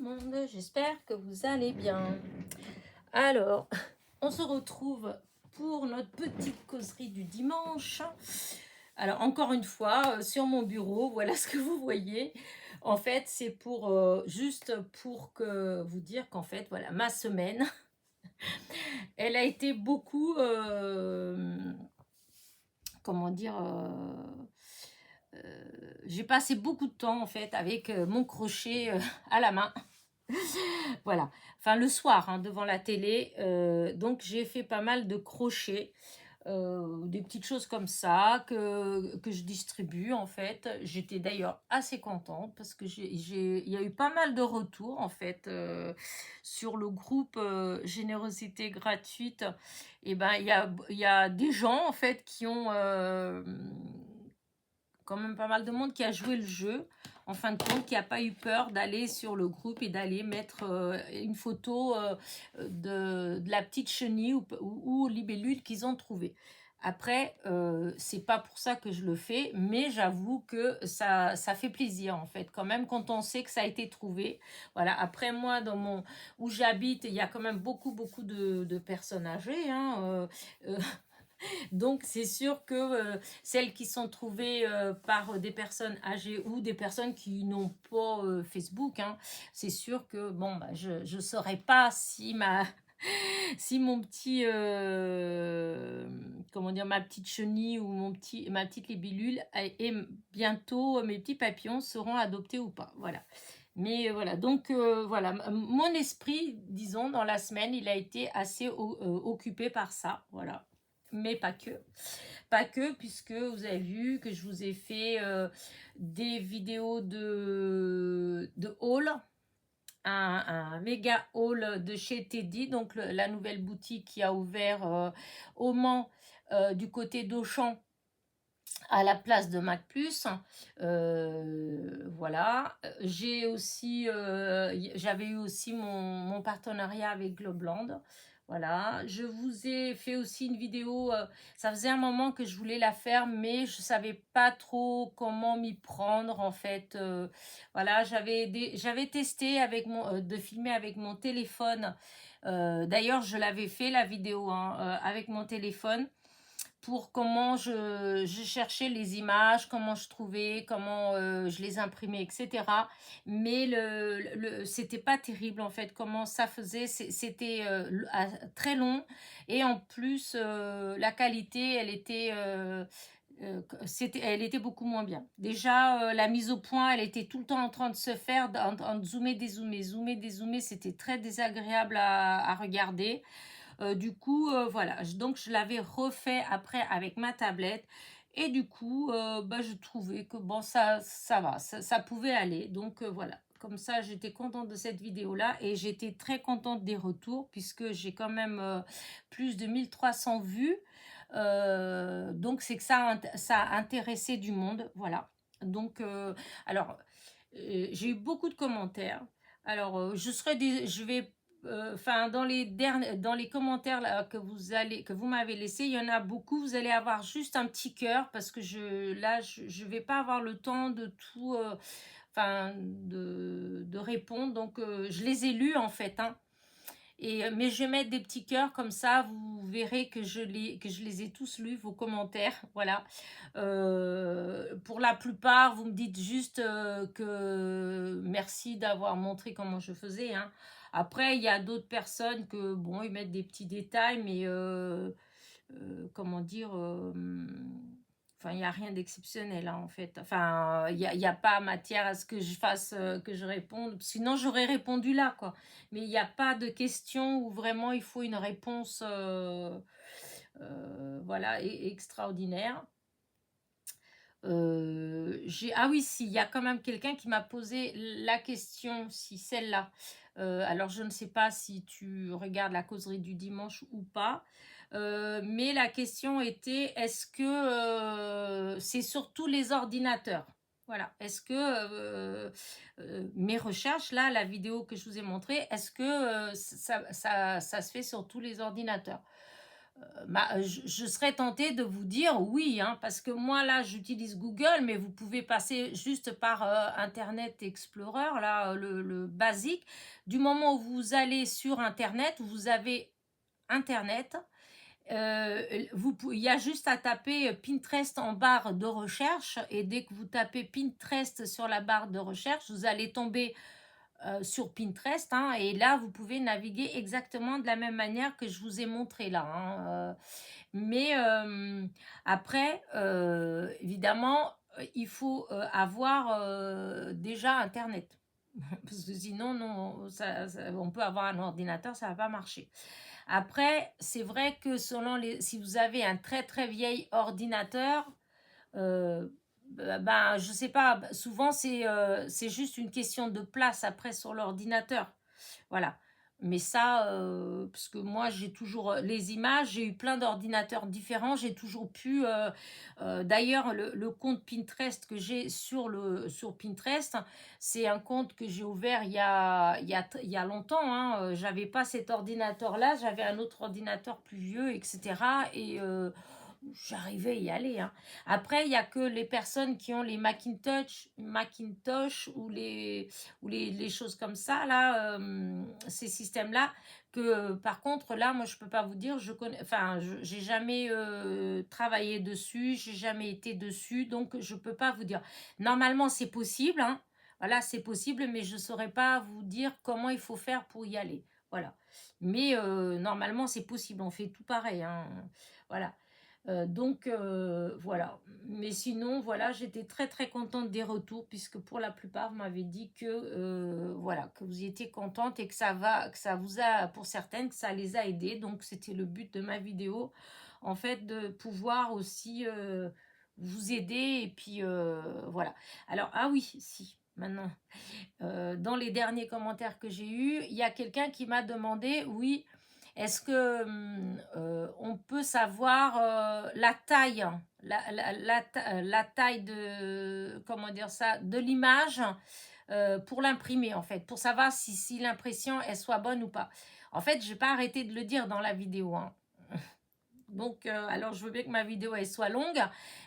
monde, j'espère que vous allez bien. Alors, on se retrouve pour notre petite causerie du dimanche. Alors, encore une fois, sur mon bureau, voilà ce que vous voyez. En fait, c'est pour juste pour que vous dire qu'en fait, voilà, ma semaine, elle a été beaucoup, comment dire, j'ai passé beaucoup de temps en fait avec mon crochet à la main. Voilà, enfin le soir, hein, devant la télé, donc j'ai fait pas mal de crochets, des petites choses comme ça que je distribue en fait. J'étais d'ailleurs assez contente parce que il y a eu pas mal de retours en fait, sur le groupe, Générosité gratuite. Et ben, il y a des gens en fait qui ont, quand même pas mal de monde qui a joué le jeu, en fin de compte, qui n'a pas eu peur d'aller sur le groupe et d'aller mettre une photo de la petite chenille ou libellule qu'ils ont trouvée. Après, c'est pas pour ça que je le fais, mais j'avoue que ça fait plaisir en fait, quand même, quand on sait que ça a été trouvé. Voilà. Après, moi, où j'habite, il y a quand même beaucoup de personnes âgées, hein, donc, c'est sûr que celles qui sont trouvées par des personnes âgées ou des personnes qui n'ont pas Facebook, hein, c'est sûr que bon, bah, je ne saurais pas si si mon petit, comment dire, ma petite chenille ou ma petite libellule et bientôt mes petits papillons seront adoptés ou pas. Voilà. Mais voilà, donc voilà, mon esprit, disons, dans la semaine, il a été assez occupé par ça. Voilà. Mais pas que. Pas que, puisque vous avez vu que je vous ai fait des vidéos de haul, un méga haul de chez Teddy, donc la nouvelle boutique qui a ouvert au Mans, du côté d'Auchan, à la place de Mac Plus. Voilà. J'avais eu aussi mon partenariat avec Globland. Voilà. Je vous ai fait aussi une vidéo. Ça faisait un moment que je voulais la faire, mais je savais pas trop comment m'y prendre en fait. Voilà. J'avais testé de filmer avec mon téléphone. D'ailleurs, je l'avais fait la vidéo, hein, avec mon téléphone, pour comment je cherchais les images, comment je trouvais, comment je les imprimais, etc. Mais c'était pas terrible en fait, comment ça faisait, c'était très long, et en plus la qualité, elle était beaucoup moins bien. Déjà, la mise au point, elle était tout le temps en train de se faire, en zoomer, dézoomer, zoomer, dézoomer, c'était très désagréable à regarder. Du coup, voilà, donc je l'avais refait après avec ma tablette, et du coup, bah, je trouvais que bon, ça va, ça pouvait aller. Donc voilà, comme ça, j'étais contente de cette vidéo-là, et j'étais très contente des retours puisque j'ai quand même plus de 1300 vues. Donc c'est que ça a intéressé du monde, voilà. Donc, alors, j'ai eu beaucoup de commentaires. Alors, je vais, enfin, dans les commentaires là, que vous m'avez laissé, il y en a beaucoup. Vous allez avoir juste un petit cœur parce que je vais pas avoir le temps de tout, enfin, de répondre. Donc, je les ai lus en fait, hein. Mais je vais mettre des petits cœurs comme ça, vous verrez que que je les ai tous lus, vos commentaires. Voilà. Pour la plupart, vous me dites juste que merci d'avoir montré comment je faisais, hein. Après, il y a d'autres personnes que, bon, ils mettent des petits détails, mais comment dire, enfin, il n'y a rien d'exceptionnel, hein, en fait. Enfin, il y a pas matière à ce que je fasse, que je réponde. Sinon, j'aurais répondu là, quoi. Mais il n'y a pas de question où vraiment il faut une réponse, voilà, extraordinaire. Ah oui, si, il y a quand même quelqu'un qui m'a posé la question, si celle-là. Alors, je ne sais pas si tu regardes la causerie du dimanche ou pas, mais la question était, est-ce que c'est sur tous les ordinateurs? Voilà. Est-ce que mes recherches, là, la vidéo que je vous ai montrée, est-ce que ça se fait sur tous les ordinateurs? je serais tentée de vous dire oui, hein, parce que moi là j'utilise Google, mais vous pouvez passer juste par Internet Explorer, là le basique. Du moment où vous allez sur Internet, vous avez Internet, il y a juste à taper Pinterest en barre de recherche, et dès que vous tapez Pinterest sur la barre de recherche, vous allez tomber sur Pinterest, hein, et là vous pouvez naviguer exactement de la même manière que je vous ai montré là, hein, mais après, évidemment, il faut avoir déjà Internet. Parce que sinon, non, on peut avoir un ordinateur, ça va pas marcher. Après, c'est vrai que si vous avez un très très vieil ordinateur, euh, je sais pas, souvent c'est juste une question de place après sur l'ordinateur. Voilà. Mais ça, parce que moi j'ai toujours les images, j'ai eu plein d'ordinateurs différents, j'ai toujours pu. D'ailleurs, le compte Pinterest que j'ai sur Pinterest, c'est un compte que j'ai ouvert il y a longtemps, hein. J'avais pas cet ordinateur-là, j'avais un autre ordinateur plus vieux, etc. Et j'arrivais à y aller, hein. Après, il y a que les personnes qui ont les Macintosh ou les choses comme ça, là, ces systèmes-là, que par contre, là, moi, je peux pas vous dire, je connais, enfin, j'ai jamais travaillé dessus, j'ai jamais été dessus, donc je peux pas vous dire. Normalement, c'est possible, hein. Voilà, c'est possible, mais je saurais pas vous dire comment il faut faire pour y aller. Voilà. Mais normalement, c'est possible, on fait tout pareil, hein. Voilà. Donc voilà. Mais sinon, voilà, j'étais très très contente des retours, puisque pour la plupart, vous m'avez dit que voilà, que vous y étiez contente et que ça vous a, pour certaines, que ça les a aidées. Donc c'était le but de ma vidéo, en fait, de pouvoir aussi vous aider. Et puis voilà. Alors, ah oui, si. Maintenant, dans les derniers commentaires que j'ai eus, il y a quelqu'un qui m'a demandé, oui, est-ce que on peut savoir la taille, la taille de, comment dire ça, de l'image pour l'imprimer, en fait, pour savoir si l'impression elle soit bonne ou pas. En fait, je n'ai pas arrêté de le dire dans la vidéo, hein. Donc, alors je veux bien que ma vidéo elle soit longue,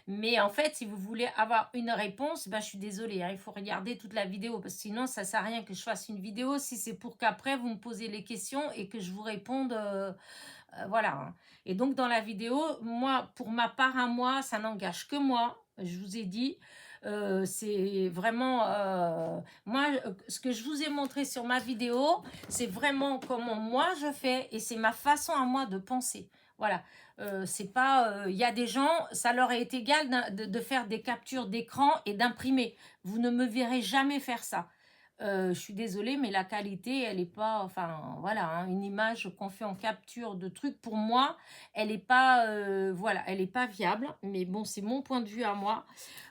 mais en fait, si vous voulez avoir une réponse, je suis désolée, hein, il faut regarder toute la vidéo, parce que sinon, ça sert à rien que je fasse une vidéo si c'est pour qu'après vous me posez les questions et que je vous réponde, voilà, hein. Et donc, dans la vidéo, moi, pour ma part à moi, ça n'engage que moi, je vous ai dit. C'est vraiment moi ce que je vous ai montré sur ma vidéo, c'est vraiment comment moi je fais, et c'est ma façon à moi de penser. Voilà. C'est pas, il y a des gens, ça leur est égal de faire des captures d'écran et d'imprimer. Vous ne me verrez jamais faire ça. Je suis désolée, mais la qualité, elle est pas, enfin, voilà, hein, une image qu'on fait en capture de trucs, pour moi, elle est pas, voilà, elle est pas viable. Mais bon, c'est mon point de vue à moi.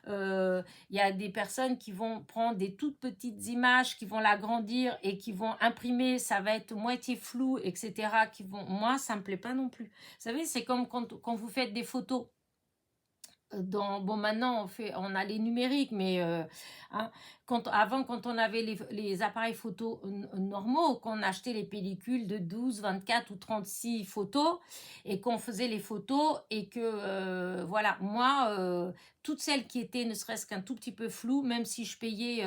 Il y a des personnes qui vont prendre des toutes petites images, qui vont l'agrandir et qui vont imprimer, ça va être moitié flou, etc. Moi, ça me plaît pas non plus. Vous savez, c'est comme quand vous faites des photos. Bon, maintenant on a les numériques, mais hein, avant, quand on avait les appareils photo normaux, qu'on achetait les pellicules de 12, 24 ou 36 photos, et qu'on faisait les photos, et que voilà, moi, toutes celles qui étaient ne serait-ce qu'un tout petit peu floues, même si je payais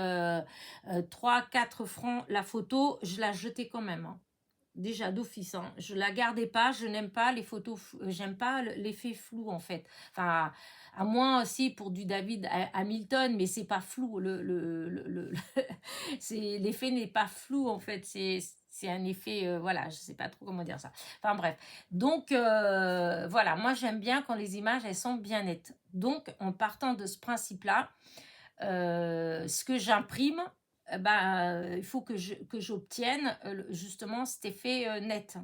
3, 4 francs la photo, je la jetais quand même, hein. Déjà d'office, hein. Je la gardais pas, je n'aime pas les photos, j'aime pas l'effet flou, en fait. Enfin, à moins aussi pour du David Hamilton, mais c'est pas flou. L'effet n'est pas flou, en fait. C'est un effet, voilà, je sais pas trop comment dire ça. Enfin bref. Donc voilà, moi j'aime bien quand les images elles sont bien nettes. Donc en partant de ce principe-là, ce que j'imprime, il faut que j'obtienne justement cet effet net.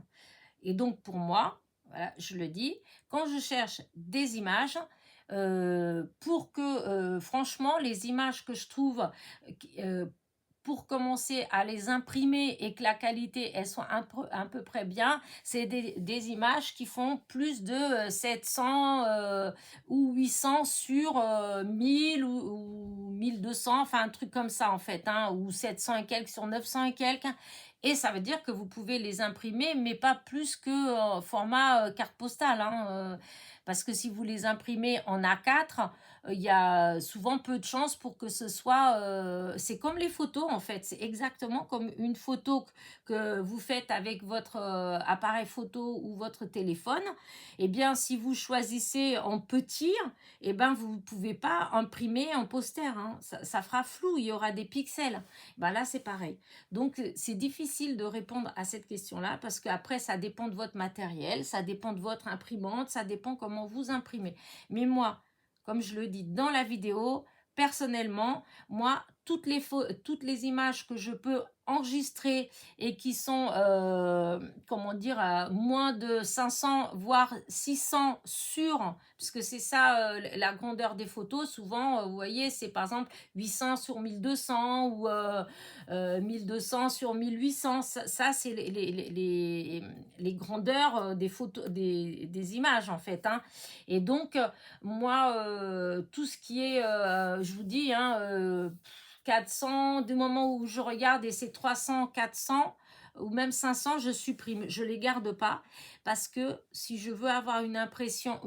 Et donc pour moi, voilà, je le dis, quand je cherche des images, pour que franchement les images que je trouve, euh, pour commencer à les imprimer et que la qualité elle soit à peu près bien, c'est des images qui font plus de 700 ou 800 sur 1000 ou 1200, enfin un truc comme ça en fait, hein, ou 700 et quelques sur 900 et quelques. Et ça veut dire que vous pouvez les imprimer, mais pas plus que format carte postale, hein, parce que si vous les imprimez en A4, il y a souvent peu de chances pour que ce soit... c'est comme les photos, en fait. C'est exactement comme une photo que vous faites avec votre appareil photo ou votre téléphone. Eh bien, si vous choisissez en petit, eh ben, vous ne pouvez pas imprimer en poster, hein. Ça fera flou, il y aura des pixels. Ben là, c'est pareil. Donc, c'est difficile de répondre à cette question-là parce qu'après, ça dépend de votre matériel, ça dépend de votre imprimante, ça dépend comment vous imprimez. Mais moi, comme je le dis dans la vidéo, personnellement, moi, toutes les images que je peux enregistrer et qui sont, comment dire, à moins de 500, voire 600 sur, parce que c'est ça la grandeur des photos, souvent, vous voyez, c'est par exemple 800 sur 1200 ou 1200 sur 1800, ça c'est les grandeurs des photos, des images en fait, hein. Et donc, moi, tout ce qui est, je vous dis, hein, 400, du moment où je regarde et c'est 300, 400 ou même 500, je supprime, je les garde pas parce que si je veux avoir une impression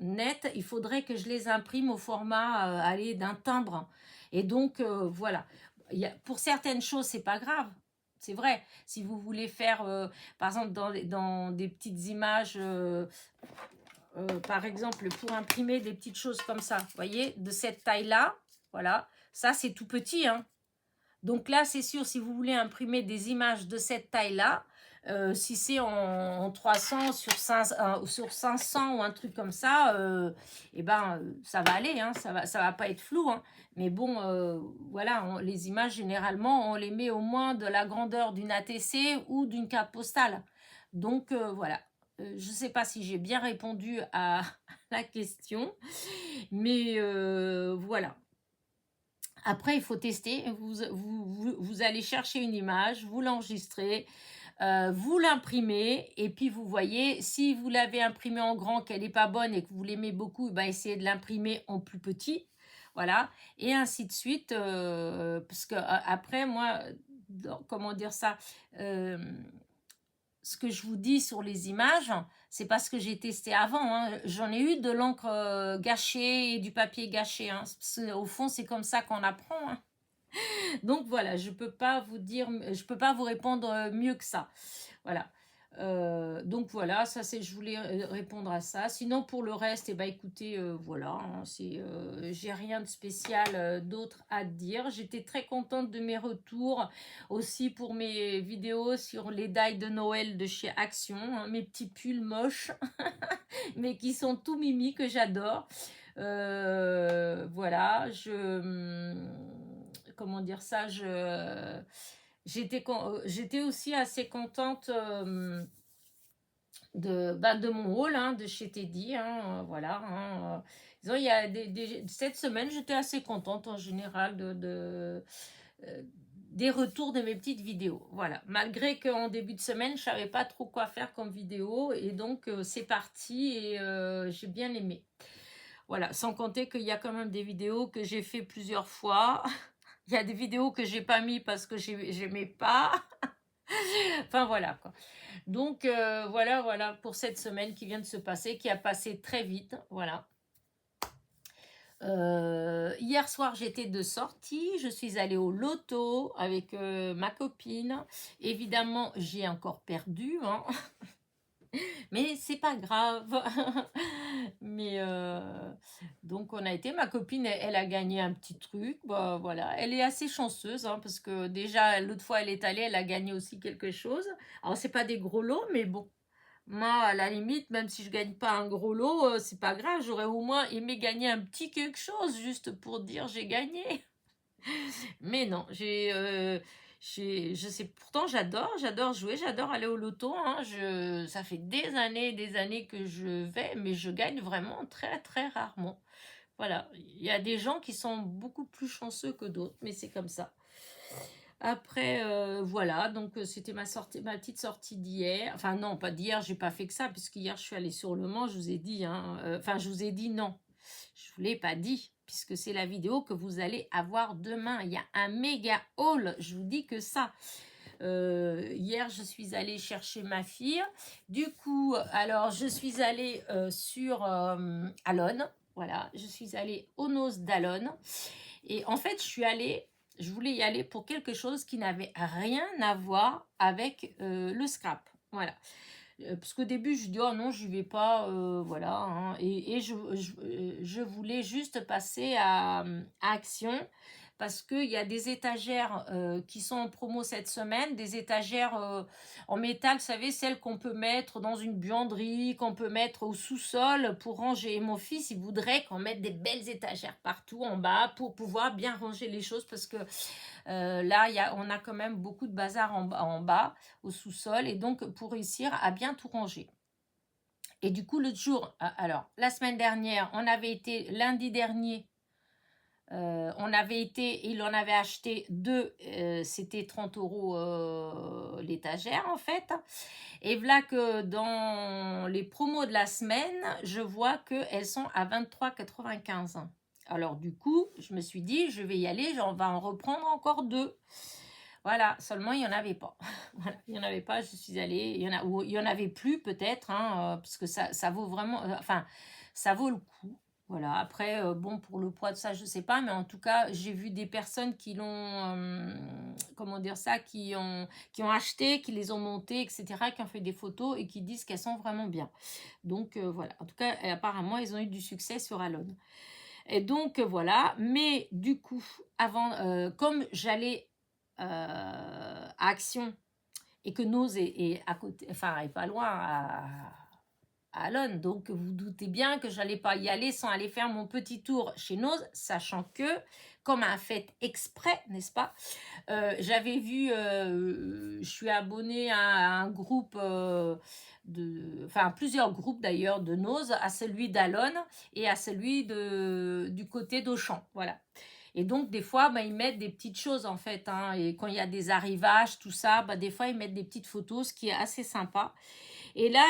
nette, il faudrait que je les imprime au format allez, d'un timbre. Et donc voilà, pour certaines choses, c'est pas grave. C'est vrai, si vous voulez faire, par exemple, dans des petites images, par exemple, pour imprimer des petites choses comme ça, vous voyez, de cette taille-là, voilà, ça c'est tout petit, hein. Donc là, c'est sûr, si vous voulez imprimer des images de cette taille-là, si c'est en 300 sur 500 ou un truc comme ça, eh ben, ça va aller, hein, ça va pas être flou, hein. Mais bon, voilà, les images, généralement, on les met au moins de la grandeur d'une ATC ou d'une carte postale. Donc, voilà. Je ne sais pas si j'ai bien répondu à la question, mais voilà. Après, il faut tester. Vous allez chercher une image, vous l'enregistrez, vous l'imprimez, et puis vous voyez, si vous l'avez imprimée en grand, qu'elle n'est pas bonne et que vous l'aimez beaucoup, ben essayez de l'imprimer en plus petit. Voilà, et ainsi de suite. Parce que après, moi, comment dire ça, euh, ce que je vous dis sur les images, c'est parce que j'ai testé avant, hein. J'en ai eu de l'encre gâchée et du papier gâché, hein. Au fond, c'est comme ça qu'on apprend, hein. Donc voilà, je peux pas vous dire, je peux pas vous répondre mieux que ça. Voilà. Donc voilà, ça c'est, je voulais répondre à ça. Sinon pour le reste, eh ben écoutez, voilà, hein, j'ai rien de spécial d'autre à dire. J'étais très contente de mes retours aussi pour mes vidéos sur les die de Noël de chez Action, hein, mes petits pulls moches, mais qui sont tout mimi que j'adore. Voilà, comment dire ça, j'étais aussi assez contente de mon haul, hein, de chez Teddy, hein, voilà, hein. Disons, il y a cette semaine, j'étais assez contente en général des retours de mes petites vidéos. Voilà, malgré qu'en début de semaine, je savais pas trop quoi faire comme vidéo, et donc c'est parti, et j'ai bien aimé. Voilà, sans compter qu'il y a quand même des vidéos que j'ai fait plusieurs fois. Il y a des vidéos que j'ai pas mis parce que j'aimais pas. Enfin voilà quoi. Donc voilà pour cette semaine qui vient de se passer, qui a passé très vite. Voilà. Hier soir, j'étais de sortie. Je suis allée au loto avec ma copine. Évidemment, j'ai encore perdu, hein. Mais c'est pas grave. Mais donc on a été, ma copine, elle a gagné un petit truc. Bah, voilà, elle est assez chanceuse, hein, parce que déjà l'autre fois elle est allée, elle a gagné aussi quelque chose. Alors c'est pas des gros lots, mais bon, moi à la limite, même si je gagne pas un gros lot, c'est pas grave. J'aurais au moins aimé gagner un petit quelque chose juste pour dire j'ai gagné. Mais non, je sais, pourtant j'adore jouer, j'adore aller au loto, hein. Ça fait des années que je vais, mais je gagne vraiment très très rarement. Voilà, il y a des gens qui sont beaucoup plus chanceux que d'autres, mais c'est comme ça. Après, voilà, donc c'était ma petite sortie d'hier. Enfin non, pas d'hier, j'ai pas fait que ça, puisque hier je suis allée sur le Mans, je vous ai dit, hein. Enfin, je vous ai dit non. Je ne vous l'ai pas dit, puisque c'est la vidéo que vous allez avoir demain. Il y a un méga haul, je vous dis que ça. Hier, je suis allée chercher ma fille. Du coup, alors, je suis allée sur Alonne. Voilà, je suis allée aux noces d'Alonne. Et en fait, je voulais y aller pour quelque chose qui n'avait rien à voir avec le scrap. Voilà. Parce qu'au début, je dis, oh non, je vais pas, voilà, hein. Et je voulais juste passer à Action parce qu'il y a des étagères qui sont en promo cette semaine, des étagères en métal, vous savez, celles qu'on peut mettre dans une buanderie, qu'on peut mettre au sous-sol pour ranger. Et mon fils, il voudrait qu'on mette des belles étagères partout en bas pour pouvoir bien ranger les choses parce que là, on a quand même beaucoup de bazar en bas, au sous-sol, et donc pour réussir à bien tout ranger. Et du coup, l'autre jour, alors, la semaine dernière, on avait été, lundi dernier, on avait été, il en avait acheté deux, c'était 30 euros l'étagère en fait. Et voilà que dans les promos de la semaine, je vois qu'elles sont à 23,95. Alors du coup, je me suis dit, je vais y aller, on va en reprendre encore deux. Voilà, seulement il n'y en avait pas. Voilà, il n'y en avait pas, je suis allée, il y en avait plus peut-être, hein, parce que ça vaut vraiment, enfin, ça vaut le coup. Voilà, après, bon, pour le poids de ça, je ne sais pas, mais en tout cas, j'ai vu des personnes qui l'ont, comment dire ça, qui ont acheté, qui les ont montées, etc., qui ont fait des photos et qui disent qu'elles sont vraiment bien. Donc, voilà, en tout cas, apparemment, ils ont eu du succès sur Alone. Et donc, voilà, mais du coup, avant, comme j'allais à Action et que Nose est à côté, enfin, est pas loin à Alonne. Donc, vous doutez bien que j'allais pas y aller sans aller faire mon petit tour chez Nose, sachant que, comme un fait exprès, n'est-ce pas, j'avais vu, je suis abonnée à un groupe enfin plusieurs groupes d'ailleurs de Nose, à celui d'Alonne et à celui du côté d'Auchan, voilà. Et donc, des fois, bah, ils mettent des petites choses, en fait, hein. Et quand il y a des arrivages, tout ça, bah, des fois, ils mettent des petites photos, ce qui est assez sympa. Et là,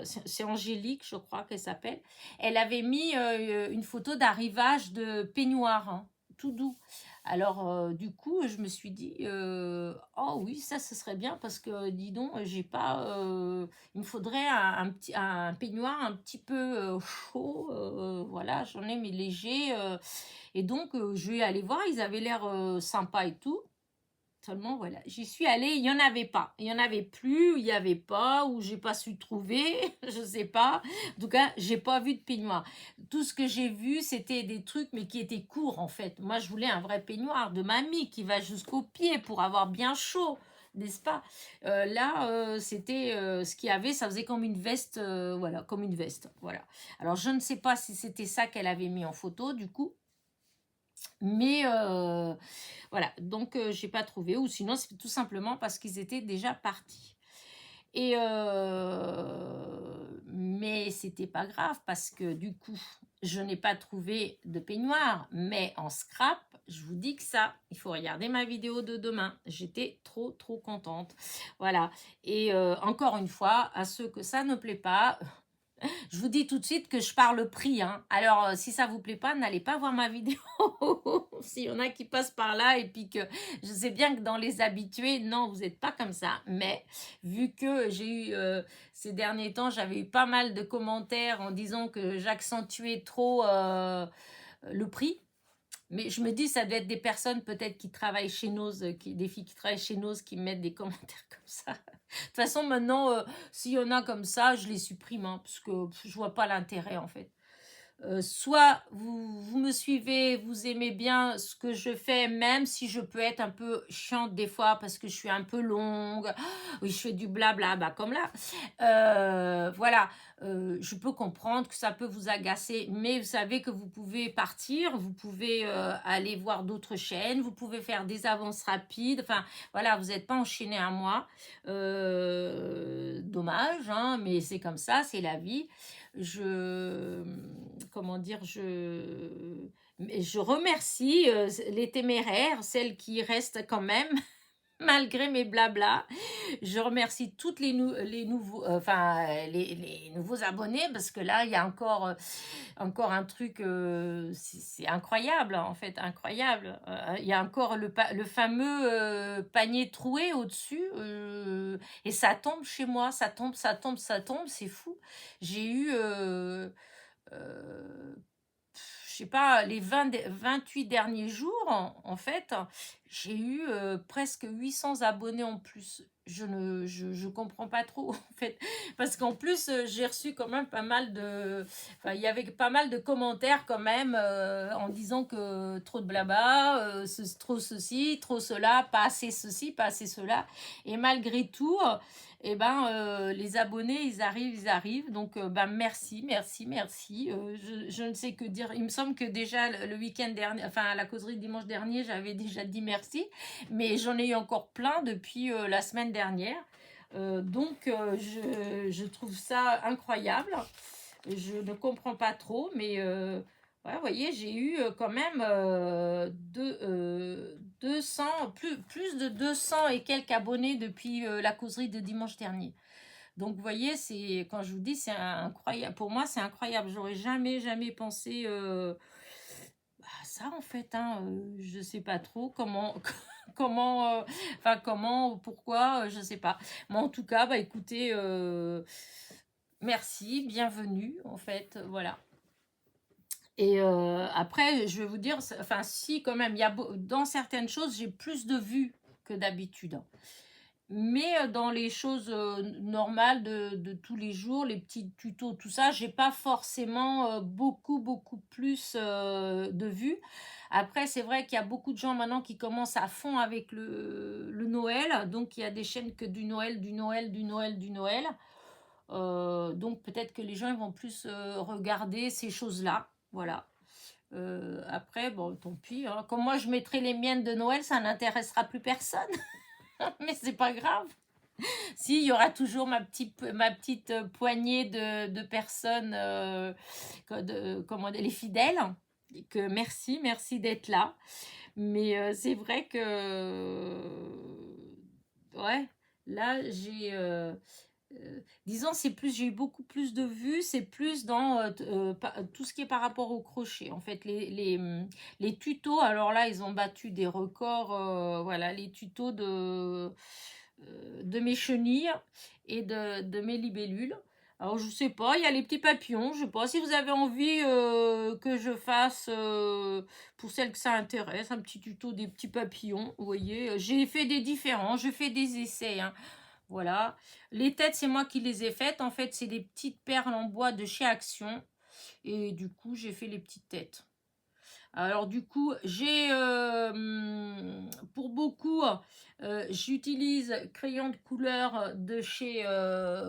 c'est Angélique, je crois qu'elle s'appelle. Elle avait mis une photo d'arrivage de peignoir, hein, tout doux. Alors, du coup, je me suis dit, oh oui, ça, ce serait bien parce que, dis donc, j'ai pas, il me faudrait un peignoir un petit peu chaud. Voilà, j'en ai, mais léger. Et donc, je vais aller voir, ils avaient l'air sympas et tout. Seulement, voilà, j'y suis allée, il n'y en avait pas. Il n'y en avait plus, il n'y avait pas, ou j'ai pas su trouver, je sais pas. En tout cas, j'ai pas vu de peignoir. Tout ce que j'ai vu, c'était des trucs, mais qui étaient courts, en fait. Moi, je voulais un vrai peignoir de mamie qui va jusqu'aux pieds pour avoir bien chaud, n'est-ce pas? Là, c'était ce qu'il y avait, ça faisait comme une veste, voilà, comme une veste, voilà. Alors, je ne sais pas si c'était ça qu'elle avait mis en photo, du coup. Mais voilà, donc j'ai pas trouvé, ou sinon c'est tout simplement parce qu'ils étaient déjà partis. Et mais c'était pas grave parce que du coup, je n'ai pas trouvé de peignoir, mais en scrap, je vous dis que ça, il faut regarder ma vidéo de demain. J'étais trop trop contente. Voilà. Et encore une fois, à ceux que ça ne plaît pas, je vous dis tout de suite que je parle prix, hein. Alors, si ça vous plaît pas, n'allez pas voir ma vidéo. S'il y en a qui passent par là et puis que je sais bien que dans les habitués, non, vous n'êtes pas comme ça. Mais vu que j'ai eu ces derniers temps, j'avais eu pas mal de commentaires en disant que j'accentuais trop le prix. Mais je me dis, ça doit être des personnes peut-être qui travaillent chez Nose, des filles qui travaillent chez Nose qui mettent des commentaires comme ça. De toute façon, maintenant, s'il y en a comme ça, je les supprime, hein, parce que je vois pas l'intérêt en fait. Soit vous me suivez, vous aimez bien ce que je fais, même si je peux être un peu chiante des fois parce que je suis un peu longue, oui, je fais du blabla, bah, comme là. Voilà, je peux comprendre que ça peut vous agacer, mais vous savez que vous pouvez partir, vous pouvez aller voir d'autres chaînes, vous pouvez faire des avances rapides, enfin voilà, vous n'êtes pas enchaîné à moi. Dommage, hein, mais c'est comme ça, c'est la vie. Comment dire, je remercie les téméraires, celles qui restent quand même. malgré mes blablas. Je remercie toutes les nouveaux, enfin, les nouveaux abonnés parce que là, il y a encore un truc, c'est incroyable, en fait, incroyable. Il y a encore le fameux panier troué au-dessus et ça tombe chez moi, ça tombe, ça tombe, ça tombe, c'est fou. J'ai eu, euh, je sais pas, les 28 derniers jours, en fait, j'ai eu presque 800 abonnés en plus. Je comprends pas trop, en fait. Parce qu'en plus, j'ai reçu quand même pas mal de... Enfin, il y avait pas mal de commentaires quand même en disant que trop de blabla, trop ceci, trop cela, pas assez ceci, pas assez cela. Et malgré tout, et ben, les abonnés, ils arrivent, ils arrivent. Donc, ben, merci, merci, merci. Je ne sais que dire. Il me semble que déjà le week-end dernier, enfin, à la causerie de dimanche dernier, j'avais déjà dit merci. Mais j'en ai eu encore plein depuis la semaine dernière. Donc, je trouve ça incroyable. Je ne comprends pas trop, mais ouais, vous voyez, j'ai eu quand même 200, plus de 200 et quelques abonnés depuis la causerie de dimanche dernier. Donc, vous voyez, c'est quand je vous dis, c'est incroyable. Pour moi, c'est incroyable. J'aurais jamais, jamais pensé à ça, en fait. Hein. Je sais pas trop comment, comment, enfin, comment, pourquoi, je sais pas. Mais en tout cas, bah, écoutez, merci, bienvenue, en fait, voilà. Et après, je vais vous dire, enfin, si, quand même, dans certaines choses, j'ai plus de vues que d'habitude. Mais dans les choses normales de tous les jours, les petits tutos, tout ça, j'ai pas forcément beaucoup, beaucoup plus de vues. Après, c'est vrai qu'il y a beaucoup de gens maintenant qui commencent à fond avec le Noël. Donc, il y a des chaînes que du Noël, du Noël, du Noël, du Noël. Donc, peut-être que les gens ils vont plus regarder ces choses-là. Voilà. Après, bon, tant pis. Hein. Comme moi, je mettrai les miennes de Noël, ça n'intéressera plus personne. Mais c'est pas grave. Si, il y aura toujours ma petite poignée de personnes, comment dire, les fidèles. Et que merci, merci d'être là. Mais c'est vrai que, ouais, là, disons, j'ai eu beaucoup plus de vues, c'est plus dans tout ce qui est par rapport au crochet. En fait, les tutos, alors là, ils ont battu des records, voilà, les tutos de mes chenilles et de mes libellules. Alors, je sais pas, il y a les petits papillons. Je sais pas si vous avez envie que je fasse, pour celles que ça intéresse, un petit tuto des petits papillons. Vous voyez, j'ai fait des différents, je fais des essais. Hein. Voilà. Les têtes, c'est moi qui les ai faites. En fait, c'est des petites perles en bois de chez Action. Et du coup, j'ai fait les petites têtes. Alors du coup, j'ai pour beaucoup, j'utilise crayon de couleur de chez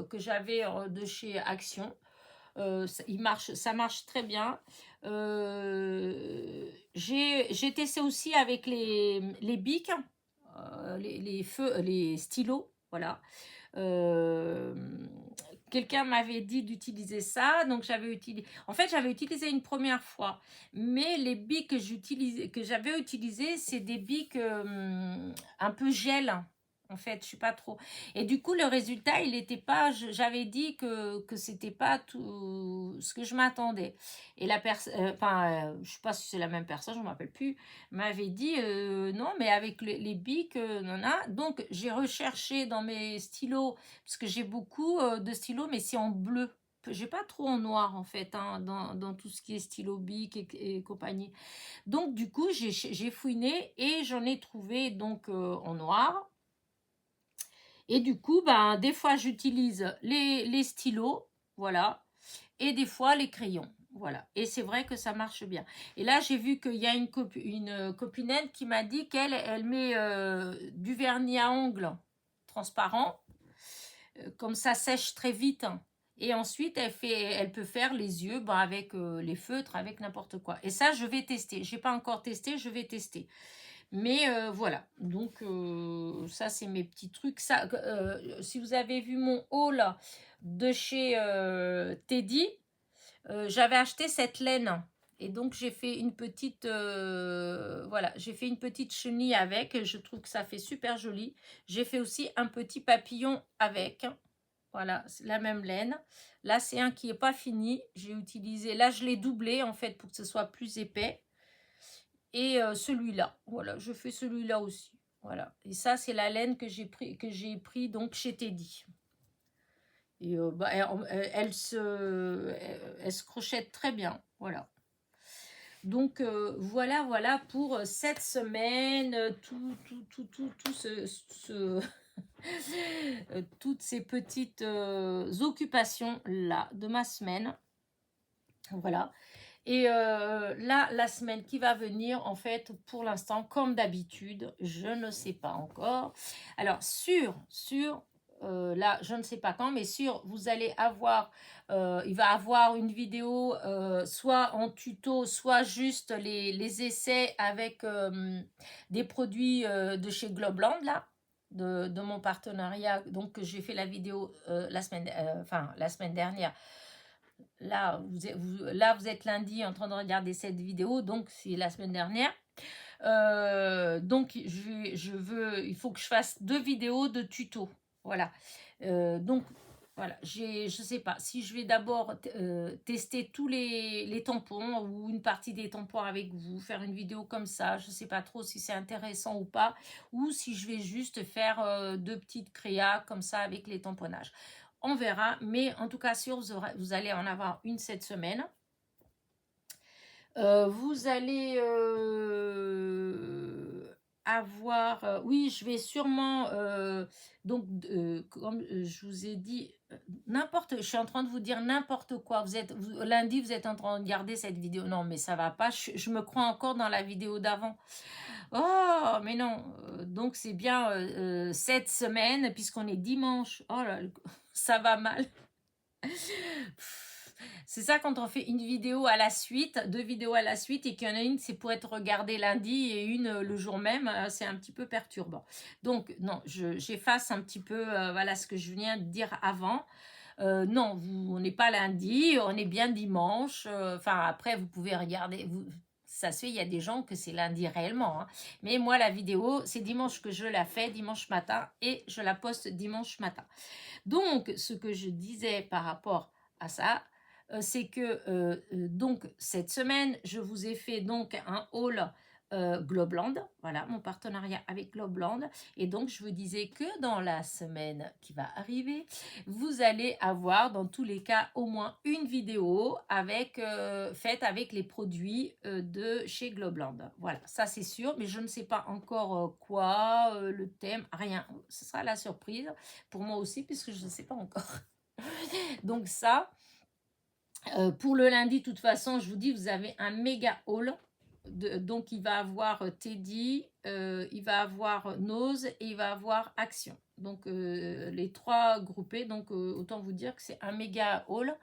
que j'avais de chez Action. Ça marche très bien. J'ai testé aussi avec les bics, les stylos, voilà. Euh, Quelqu'un m'avait dit d'utiliser ça, donc j'avais utilisé. En fait, j'avais utilisé une première fois, mais les bics que j'avais utilisés, c'est des bics un peu gel. En fait, je suis pas trop. Et du coup, le résultat, il n'était pas. J'avais dit que c'était pas tout ce que je m'attendais. Et la personne, enfin, je sais pas si c'est la même personne, je ne me rappelle plus, m'avait dit non, mais avec les bics, non, non. Donc, j'ai recherché dans mes stylos parce que j'ai beaucoup de stylos, mais c'est en bleu. J'ai pas trop en noir en fait, hein, dans tout ce qui est stylo bic et compagnie. Donc du coup, j'ai fouiné et j'en ai trouvé donc en noir. Et du coup, ben, des fois j'utilise les stylos, voilà, et des fois les crayons. Voilà. Et c'est vrai que ça marche bien. Et là, j'ai vu qu'il y a une copinette qui m'a dit elle met du vernis à ongles transparent comme ça sèche très vite. Hein. Et ensuite, elle peut faire les yeux avec les feutres, avec n'importe quoi. Et ça, je vais tester. Je n'ai pas encore testé, je vais tester. Mais voilà. Donc, ça, c'est mes petits trucs. Ça, si vous avez vu mon haul de chez Teddy, j'avais acheté cette laine Et donc, j'ai fait une petite, voilà, j'ai fait une petite chenille avec. Je trouve que ça fait super joli. J'ai fait aussi un petit papillon avec. Voilà, c'est la même laine. Là, c'est un qui n'est pas fini. J'ai utilisé, là, je l'ai doublé en fait pour que ce soit plus épais. Et celui-là, voilà, je fais celui-là aussi. Voilà. Et ça, c'est la laine que j'ai pris donc chez Teddy. Et bah, elle se crochette très bien. Voilà. Donc voilà, voilà pour cette semaine, toutes ces petites occupations là de ma semaine. Voilà. Et là, la semaine qui va venir, en fait, pour l'instant, comme d'habitude, je ne sais pas encore. Alors, là, je ne sais pas quand, mais vous allez avoir, il va avoir une vidéo, soit en tuto, soit juste les essais avec des produits de chez Globland, là. De mon partenariat, donc j'ai fait la vidéo la semaine dernière. Là, vous êtes lundi en train de regarder cette vidéo, donc c'est la semaine dernière. Donc, il faut que je fasse 2 vidéos de tuto. Voilà. Donc, voilà. Je ne sais pas si je vais d'abord tester tous les tampons ou une partie des tampons avec vous, faire une vidéo comme ça. Je ne sais pas trop si c'est intéressant ou pas, ou si je vais juste faire 2 petites créas comme ça avec les tamponnages. On verra, mais en tout cas, sûr, vous allez en avoir une cette semaine. Vous allez avoir... oui, je vais sûrement... donc, comme je vous ai dit, je suis en train de vous dire n'importe quoi. Lundi, vous êtes en train de regarder cette vidéo. Non, mais ça va pas. Je me crois encore dans la vidéo d'avant. Oh, mais non. Donc, c'est bien cette semaine, puisqu'on est dimanche. Oh là, ça va mal. C'est ça quand on fait une vidéo à la suite, 2 vidéos à la suite, et qu'il y en a une, c'est pour être regardée lundi et une le jour même, c'est un petit peu perturbant. Donc, non, j'efface un petit peu voilà, ce que je viens de dire avant. Non, on n'est pas lundi, on est bien dimanche. Enfin, après, vous pouvez regarder. Ça se fait, il y a des gens que c'est lundi réellement. Hein. Mais moi, la vidéo, c'est dimanche que je la fais, dimanche matin, et je la poste dimanche matin. Donc, ce que je disais par rapport à ça, c'est que donc cette semaine, je vous ai fait donc un haul Globland, voilà mon partenariat avec Globland, et donc je vous disais que dans la semaine qui va arriver, vous allez avoir dans tous les cas au moins une vidéo faite avec les produits de chez Globland. Voilà, ça c'est sûr, mais je ne sais pas encore quoi, le thème, rien. Ce sera la surprise pour moi aussi puisque je ne sais pas encore. Donc ça. Pour le lundi, de toute façon, je vous dis, vous avez un méga haul. Donc, il va avoir Teddy, il va avoir Nose et il va avoir Action. Donc, les 3 groupés. Donc, autant vous dire que c'est un méga haul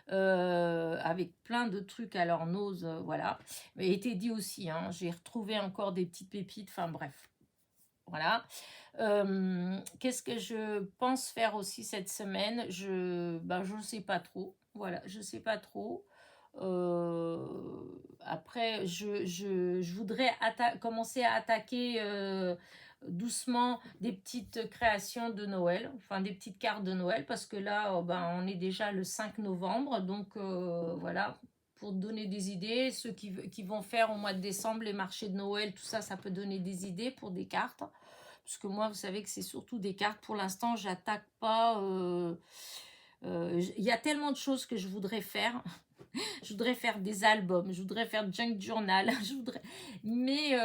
avec plein de trucs. Alors, Nose, voilà. Et Teddy aussi. Hein, j'ai retrouvé encore des petites pépites. Enfin, bref. Voilà. Qu'est-ce que je pense faire aussi cette semaine? Je ne sais pas trop. Voilà, je ne sais pas trop. Après, je voudrais commencer à attaquer doucement des petites créations de Noël, enfin des petites cartes de Noël, parce que là, on est déjà le 5 novembre, donc voilà, pour donner des idées, ceux qui vont faire au mois de décembre les marchés de Noël, tout ça, ça peut donner des idées pour des cartes. Parce que moi, vous savez que c'est surtout des cartes. Pour l'instant, j'attaque pas. Il y a tellement de choses que je voudrais faire. Je voudrais faire des albums, je voudrais faire junk journal, mais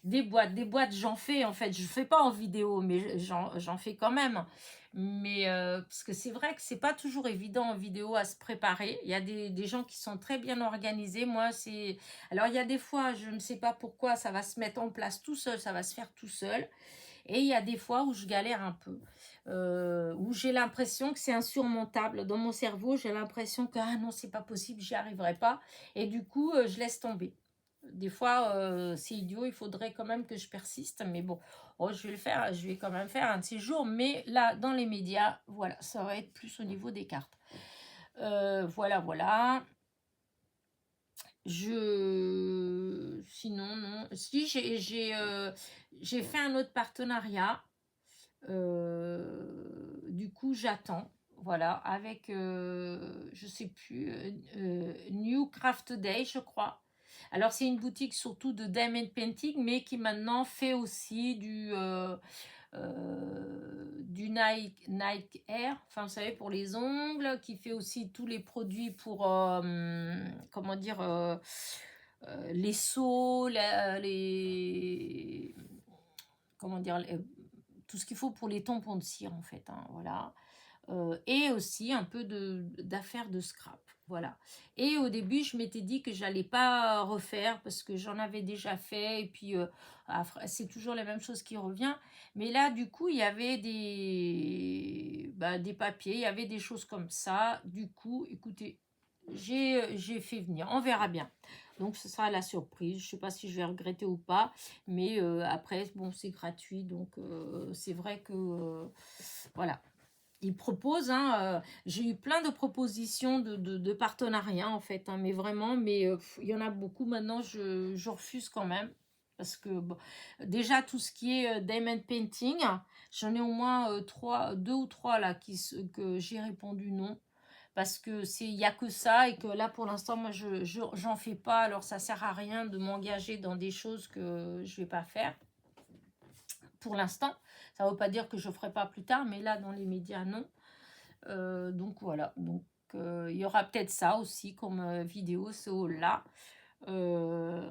des boîtes, j'en fais en fait. Je fais pas en vidéo, mais j'en fais quand même. Mais parce que c'est vrai que c'est pas toujours évident en vidéo à se préparer. Il y a des gens qui sont très bien organisés. Moi, c'est... Alors, il y a des fois, je ne sais pas pourquoi, ça va se mettre en place tout seul, ça va se faire tout seul. Et il y a des fois où je galère un peu, où j'ai l'impression que c'est insurmontable. Dans mon cerveau, j'ai l'impression que ah non, c'est pas possible, j'y arriverai pas. Et du coup, je laisse tomber. Des fois, c'est idiot, il faudrait quand même que je persiste. Mais bon, je vais le faire, je vais quand même faire un de ces jours. Mais là, dans les médias, voilà, ça va être plus au niveau des cartes. Voilà, voilà. Sinon, non. Si, j'ai fait un autre partenariat. Du coup, j'attends. Voilà, avec, je sais plus, New Craft Day, je crois. Alors, c'est une boutique surtout de diamond painting, mais qui maintenant fait aussi du Nike Air, enfin, vous savez, pour les ongles, qui fait aussi tous les produits pour, comment dire, les seaux, comment dire, tout ce qu'il faut pour les tampons de cire, en fait, hein, voilà. Et aussi un peu d'affaires de scrap. Voilà. Et au début, je m'étais dit que j'allais pas refaire parce que j'en avais déjà fait et puis c'est toujours la même chose qui revient. Mais là, du coup, il y avait des papiers, il y avait des choses comme ça. Du coup, écoutez, j'ai fait venir. On verra bien. Donc, ce sera la surprise. Je sais pas si je vais regretter ou pas. Mais après, bon, c'est gratuit. Donc, c'est vrai que voilà. Ils proposent, hein, j'ai eu plein de propositions de partenariats en fait, hein, mais vraiment, mais il y en a beaucoup maintenant, je refuse quand même. Parce que bon, déjà tout ce qui est diamond painting, j'en ai au moins deux ou trois là que j'ai répondu non. Parce que il y a que ça et que là pour l'instant moi j'en fais pas, alors ça sert à rien de m'engager dans des choses que je vais pas faire pour l'instant. Ça ne veut pas dire que je ne ferai pas plus tard, mais là dans les médias non. Donc voilà, donc il y aura peut-être ça aussi comme vidéo, ce haul-là. Euh,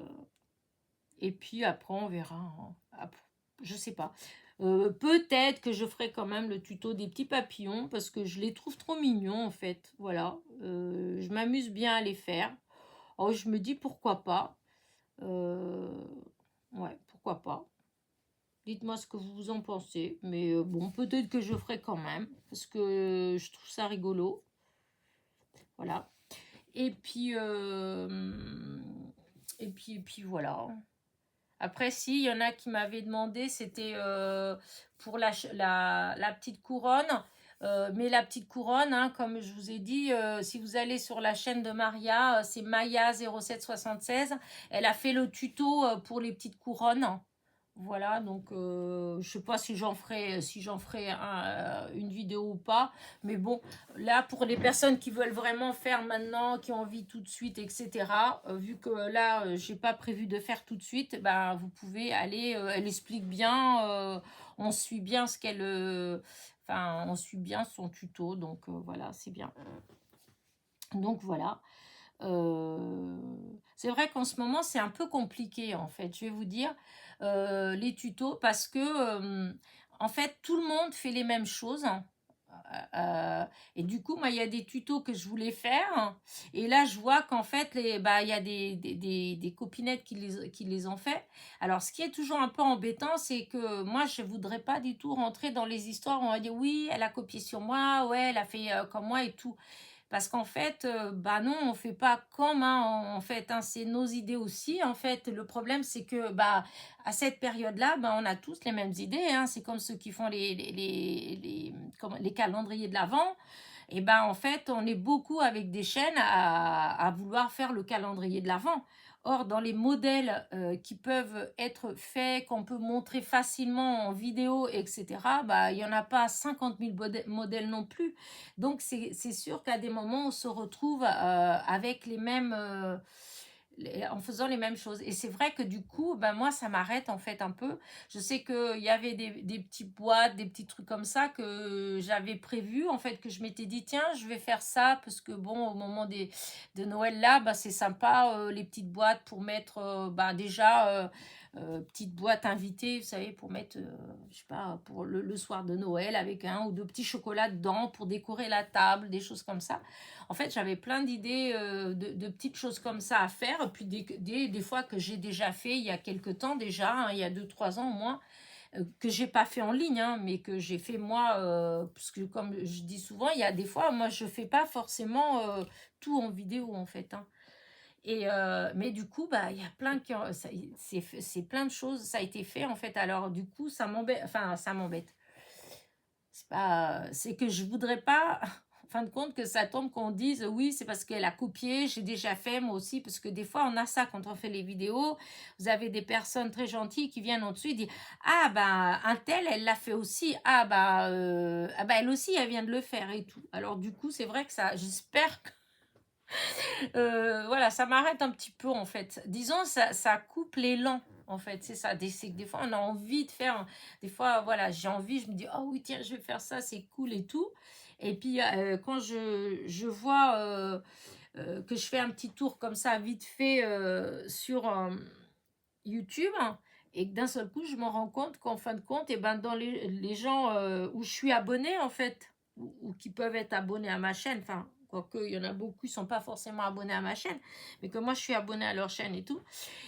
et puis après, on verra, hein. Je sais pas. Peut-être que je ferai quand même le tuto des petits papillons parce que je les trouve trop mignons en fait. Voilà, je m'amuse bien à les faire. Oh, je me dis pourquoi pas. Euh, ouais, pourquoi pas. Dites-moi ce que vous en pensez. Mais bon, peut-être que je ferai quand même parce que je trouve ça rigolo. Voilà. Et puis, et puis voilà. Après, si, il y en a qui m'avaient demandé, c'était pour la petite couronne. Mais la petite couronne, hein, comme je vous ai dit, si vous allez sur la chaîne de Maria, c'est Maya0776. Elle a fait le tuto pour les petites couronnes. Voilà, donc je sais pas si j'en ferai une vidéo ou pas, mais bon, là pour les personnes qui veulent vraiment faire maintenant, qui ont envie tout de suite, etc. Vu que là j'ai pas prévu de faire tout de suite, bah vous pouvez aller. Elle explique bien, on suit bien enfin on suit bien son tuto, donc voilà, c'est bien. Donc voilà. Euh, c'est vrai qu'en ce moment, c'est un peu compliqué, en fait, je vais vous dire, les tutos, parce que, en fait, tout le monde fait les mêmes choses, hein. Et du coup, moi, il y a des tutos que je voulais faire, et là, je vois qu'en fait, il y a des copinettes qui les ont fait. Alors, ce qui est toujours un peu embêtant, c'est que moi, je voudrais pas du tout rentrer dans les histoires où on va dire, oui, elle a copié sur moi, ouais, elle a fait comme moi et tout. Parce qu'en fait, bah non, on fait pas comme, hein, en fait, hein, c'est nos idées aussi. En fait, le problème, c'est que bah à cette période-là, bah, on a tous les mêmes idées, hein. C'est comme ceux qui font les calendriers de l'Avent. Et ben en fait, on est beaucoup avec des chaînes à vouloir faire le calendrier de l'Avent. Or, dans les modèles qui peuvent être faits, qu'on peut montrer facilement en vidéo, etc., bah, il n'y en a pas 50 000 modèles non plus. Donc, c'est sûr qu'à des moments, on se retrouve avec les mêmes, en faisant les mêmes choses. Et c'est vrai que du coup, ben moi, ça m'arrête en fait un peu. Je sais qu'il y avait des petites boîtes, des petits trucs comme ça que j'avais prévu, en fait, que je m'étais dit, tiens, je vais faire ça parce que bon, au moment de Noël là, bah, c'est sympa, les petites boîtes pour mettre, bah, déjà, petites boîtes invitées, vous savez, pour mettre, je sais pas, pour le soir de Noël avec un ou deux petits chocolats dedans pour décorer la table, des choses comme ça. En fait, j'avais plein d'idées de petites choses comme ça à faire. Puis des fois que j'ai déjà fait il y a quelques temps déjà, hein, il y a 2 3 ans au moins, que j'ai pas fait en ligne, hein, mais que j'ai fait moi, parce que comme je dis souvent, il y a des fois, moi je fais pas forcément tout en vidéo en fait, hein. Mais du coup, bah, il y a plein c'est plein de choses, ça a été fait en fait. Alors du coup, ça m'embête, enfin ça m'embête. C'est pas, c'est que je voudrais pas. en fin de compte, que ça tombe qu'on dise oui, c'est parce qu'elle a copié, j'ai déjà fait moi aussi, parce que des fois on a ça quand on fait les vidéos. Vous avez des personnes très gentilles qui viennent en dessous et disent ah bah un tel elle l'a fait aussi, ah bah elle aussi elle vient de le faire et tout. Alors du coup c'est vrai que ça, j'espère que voilà, ça m'arrête un petit peu en fait. Disons, ça coupe l'élan en fait. C'est ça. C'est que des fois, on a envie de faire. Des fois, voilà, j'ai envie, je me dis, oh oui, tiens, je vais faire ça, c'est cool et tout. Et puis, quand je vois que je fais un petit tour comme ça, vite fait, sur YouTube, hein, et que d'un seul coup, je me rends compte qu'en fin de compte, et ben, dans les gens où je suis abonnée, en fait, ou qui peuvent être abonnés à ma chaîne, enfin, quoique il y en a beaucoup qui ne sont pas forcément abonnés à ma chaîne, mais que moi, je suis abonnée à leur chaîne et tout,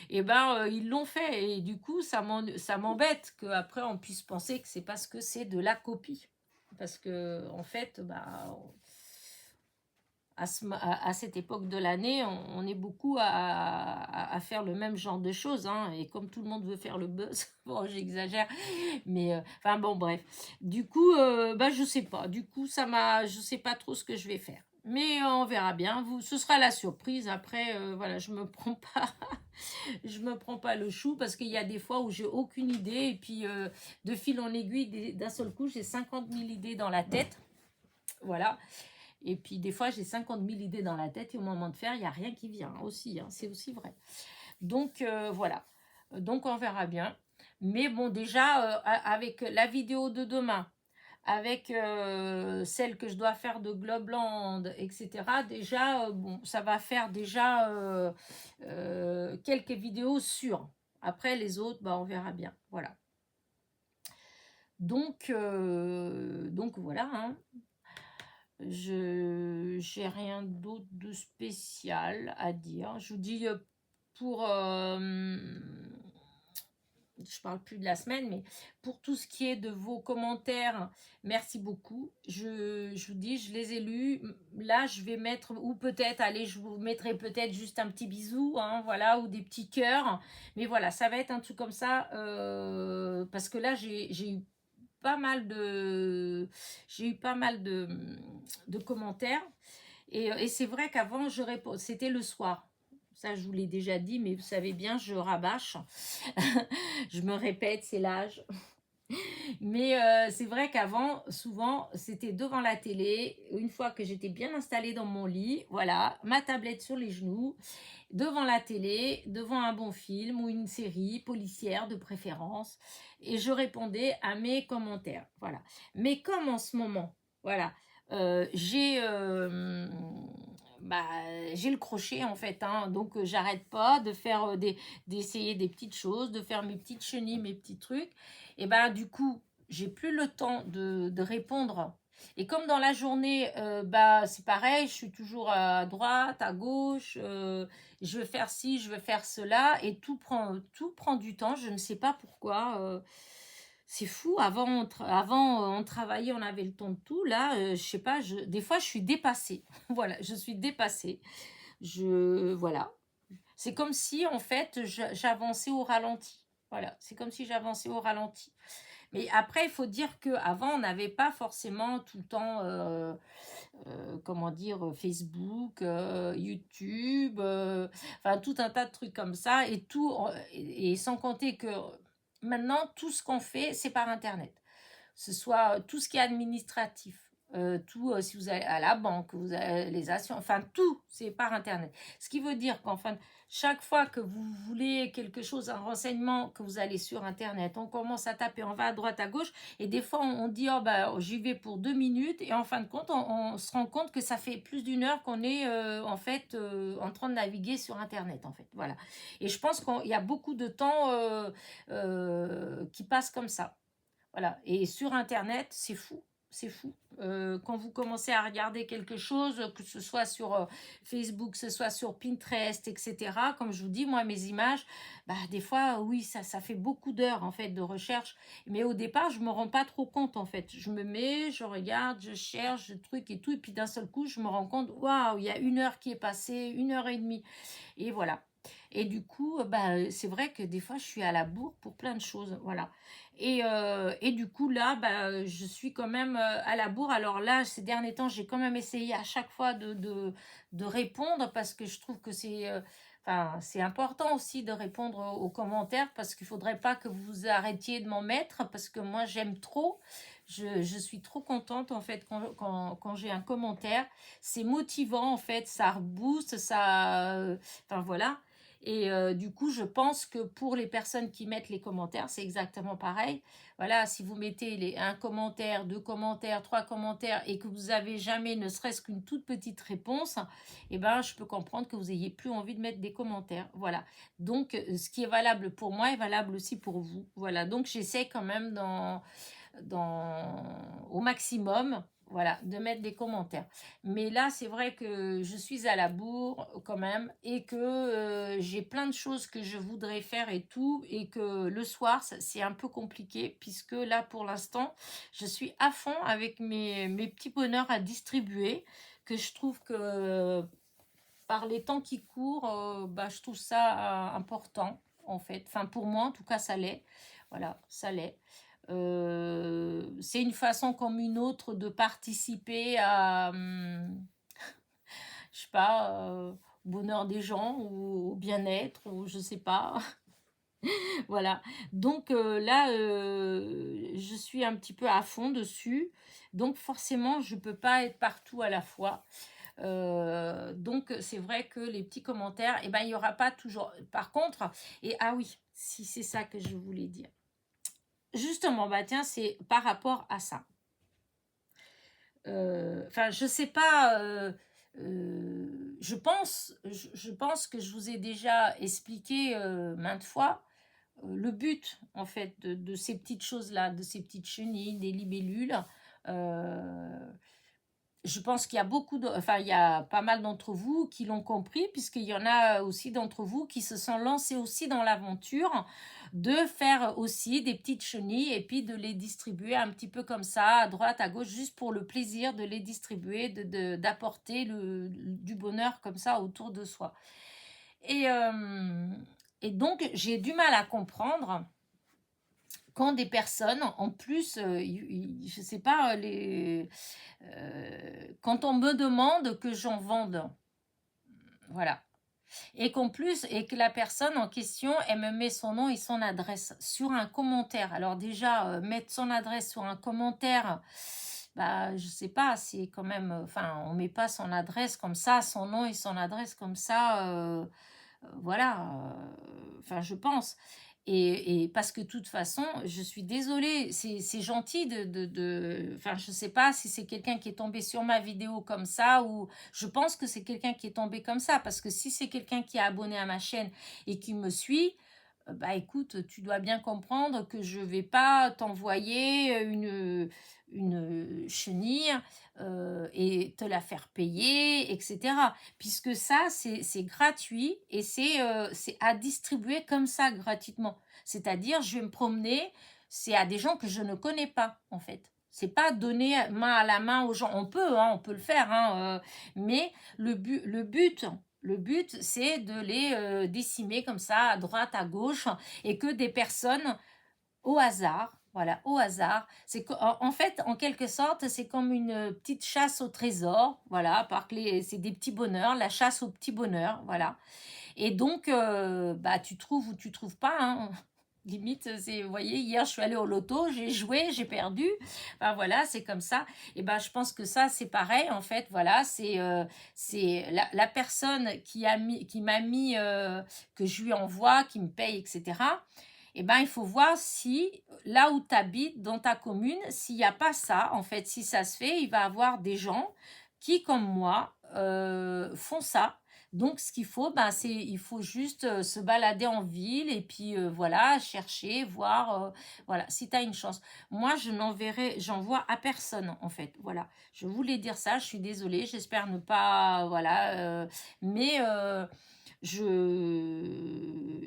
et ben, ils l'ont fait. Et du coup, ça m'embête qu'après, on puisse penser que c'est parce que c'est de la copie. Parce que, en fait, bah, à cette époque de l'année, on est beaucoup à faire le même genre de choses, hein, et comme tout le monde veut faire le buzz, bon, j'exagère, mais enfin bon, bref. Du coup, bah, je sais pas. Du coup, je sais pas trop ce que je vais faire. Mais on verra bien. Ce sera la surprise. Après, voilà, je me prends pas, je me prends pas le chou parce qu'il y a des fois où j'ai aucune idée et puis de fil en aiguille, d'un seul coup, j'ai 50 000 idées dans la tête. Voilà. Et puis des fois, j'ai 50 000 idées dans la tête et au moment de faire, il n'y a rien qui vient aussi, hein, c'est aussi vrai. Donc voilà, donc on verra bien. Mais bon, déjà, avec la vidéo de demain, avec celle que je dois faire de Globland, etc., déjà, bon, ça va faire déjà quelques vidéos sûres. Après, les autres, bah, on verra bien. Voilà. Donc voilà, hein. Je j'ai rien d'autre de spécial à dire. Je vous dis pour je parle plus de la semaine, mais pour tout ce qui est de vos commentaires, merci beaucoup. Je vous dis, je les ai lus. Là, je vais mettre, ou peut-être, allez, je vous mettrai peut-être juste un petit bisou, hein, voilà, ou des petits cœurs. Mais voilà, ça va être un truc comme ça, parce que là, j'ai eu pas mal de de commentaires et c'est vrai qu'avant je réponds, c'était le soir, ça je vous l'ai déjà dit, mais vous savez bien, je rabâche. Je me répète, c'est l'âge. Mais c'est vrai qu'avant, souvent, c'était devant la télé, une fois que j'étais bien installée dans mon lit, voilà, ma tablette sur les genoux, devant la télé, devant un bon film ou une série policière de préférence, et je répondais à mes commentaires, voilà. Mais comme en ce moment, voilà, bah, j'ai le crochet en fait, hein, donc j'arrête pas de faire d'essayer des petites choses, de faire mes petites chenilles, mes petits trucs, et ben du coup, j'ai plus le temps de répondre. Et comme dans la journée, bah, c'est pareil, je suis toujours à droite, à gauche, je veux faire ci, je veux faire cela, et tout prend du temps, je ne sais pas pourquoi. C'est fou, avant on travaillait, on avait le temps de tout. Là, je sais pas, des fois je suis dépassée. Voilà, je suis dépassée. Voilà. C'est comme si en fait j'avançais au ralenti. Voilà, c'est comme si j'avançais au ralenti. Mais après, il faut dire qu'avant, on n'avait pas forcément tout le temps, comment dire, Facebook, YouTube, enfin tout un tas de trucs comme ça, et et sans compter que maintenant, tout ce qu'on fait, c'est par Internet. Ce soit tout ce qui est administratif, tout, si vous allez à la banque, vous avez les assurances, enfin tout, c'est par Internet. Ce qui veut dire qu'enfin, chaque fois que vous voulez quelque chose, un renseignement, que vous allez sur Internet, on commence à taper, on va à droite, à gauche, et des fois on dit, oh bah j'y vais pour 2 minutes, et en fin de compte, on se rend compte que ça fait plus d'1 heure qu'on est en fait en train de naviguer sur Internet, en fait. Voilà. Et je pense qu'il y a beaucoup de temps qui passe comme ça. Voilà. Et sur Internet, c'est fou. C'est fou. Quand vous commencez à regarder quelque chose, que ce soit sur Facebook, que ce soit sur Pinterest, etc., comme je vous dis, moi, mes images, bah, des fois, oui, ça fait beaucoup d'heures, en fait, de recherche. Mais au départ, je ne me rends pas trop compte, en fait. Je me mets, je regarde, je cherche, je truc et tout. Et puis, d'un seul coup, je me rends compte, waouh, il y a 1 heure qui est passée, 1 heure et demie. Et voilà. Et du coup, bah, c'est vrai que des fois, je suis à la bourre pour plein de choses, voilà. Et du coup, là, bah, je suis quand même à la bourre. Alors là, ces derniers temps, j'ai quand même essayé à chaque fois de répondre parce que je trouve que enfin, c'est important aussi de répondre aux commentaires parce qu'il faudrait pas que vous arrêtiez de m'en mettre parce que moi, j'aime trop. Je suis trop contente en fait quand j'ai un commentaire. C'est motivant en fait, ça rebooste, enfin voilà. Et du coup, je pense que pour les personnes qui mettent les commentaires, c'est exactement pareil. Voilà, si vous mettez un commentaire, deux commentaires, trois commentaires et que vous avez jamais ne serait-ce qu'une toute petite réponse, eh ben, je peux comprendre que vous ayez plus envie de mettre des commentaires. Voilà. Donc, ce qui est valable pour moi est valable aussi pour vous. Voilà. Donc, j'essaie quand même au maximum, voilà, de mettre des commentaires. Mais là, c'est vrai que je suis à la bourre quand même et que j'ai plein de choses que je voudrais faire et tout, et que le soir, c'est un peu compliqué puisque là, pour l'instant, je suis à fond avec mes petits bonheurs à distribuer, que je trouve que par les temps qui courent, bah, je trouve ça important, en fait. Enfin, pour moi, en tout cas, ça l'est. Voilà, ça l'est. C'est une façon comme une autre de participer à, je sais pas, au bonheur des gens ou au bien-être, ou je sais pas. Voilà. Donc là, je suis un petit peu à fond dessus. Donc forcément, je peux pas être partout à la fois. Donc c'est vrai que les petits commentaires, eh ben, il n'y aura pas toujours. Par contre, et ah oui, si c'est ça que je voulais dire. Justement, bah tiens, c'est par rapport à ça. Enfin, je sais pas. Je pense que je vous ai déjà expliqué maintes fois le but en fait de ces petites choses-là, de ces petites chenilles, des libellules. Euh, je pense qu'il y a enfin, il y a pas mal d'entre vous qui l'ont compris, puisqu'il y en a aussi d'entre vous qui se sont lancés aussi dans l'aventure de faire aussi des petites chenilles et puis de les distribuer un petit peu comme ça, à droite, à gauche, juste pour le plaisir de les distribuer, d'apporter du bonheur comme ça autour de soi. Et, euh, et donc, j'ai du mal à comprendre quand des personnes, en plus, je sais pas, quand on me demande que j'en vende, voilà. Et qu'en plus, et que la personne en question, elle me met son nom et son adresse sur un commentaire. Alors déjà, mettre son adresse sur un commentaire, bah, je sais pas, c'est quand même, enfin, on met pas son adresse comme ça, son nom et son adresse comme ça, voilà, enfin, je pense. Et parce que de toute façon, je suis désolée, c'est gentil enfin, je sais pas si c'est quelqu'un qui est tombé sur ma vidéo comme ça, ou je pense que c'est quelqu'un qui est tombé comme ça, parce que si c'est quelqu'un qui est abonné à ma chaîne et qui me suit, bah écoute, tu dois bien comprendre que je vais pas t'envoyer une chenille et te la faire payer, etc. Puisque ça, c'est gratuit et c'est à distribuer comme ça gratuitement. C'est-à-dire, je vais me promener, c'est à des gens que je ne connais pas, en fait. C'est pas donner main à la main aux gens. On peut le faire, hein, mais le but, c'est de les décimer comme ça, à droite, à gauche, et que des personnes au hasard, voilà, au hasard. En fait, en quelque sorte, c'est comme une petite chasse au trésor, voilà, c'est des petits bonheurs, la chasse au petit bonheur, voilà. Et donc, bah, tu trouves ou tu trouves pas, hein. Limite, vous voyez, hier, je suis allée au loto, j'ai joué, j'ai perdu. Ben voilà, c'est comme ça. Et ben, je pense que ça, c'est pareil, en fait, voilà, c'est la personne qui m'a mis, que je lui envoie, qui me paye, etc. Et ben, il faut voir si, là où tu habites, dans ta commune, s'il n'y a pas ça, en fait, si ça se fait, il va y avoir des gens qui, comme moi, font ça. Donc, ce qu'il faut, ben, il faut juste se balader en ville et puis voilà, chercher, voir, voilà, si tu as une chance. Moi, j'envoie à personne, en fait. Voilà, je voulais dire ça, je suis désolée, j'espère ne pas, voilà, mais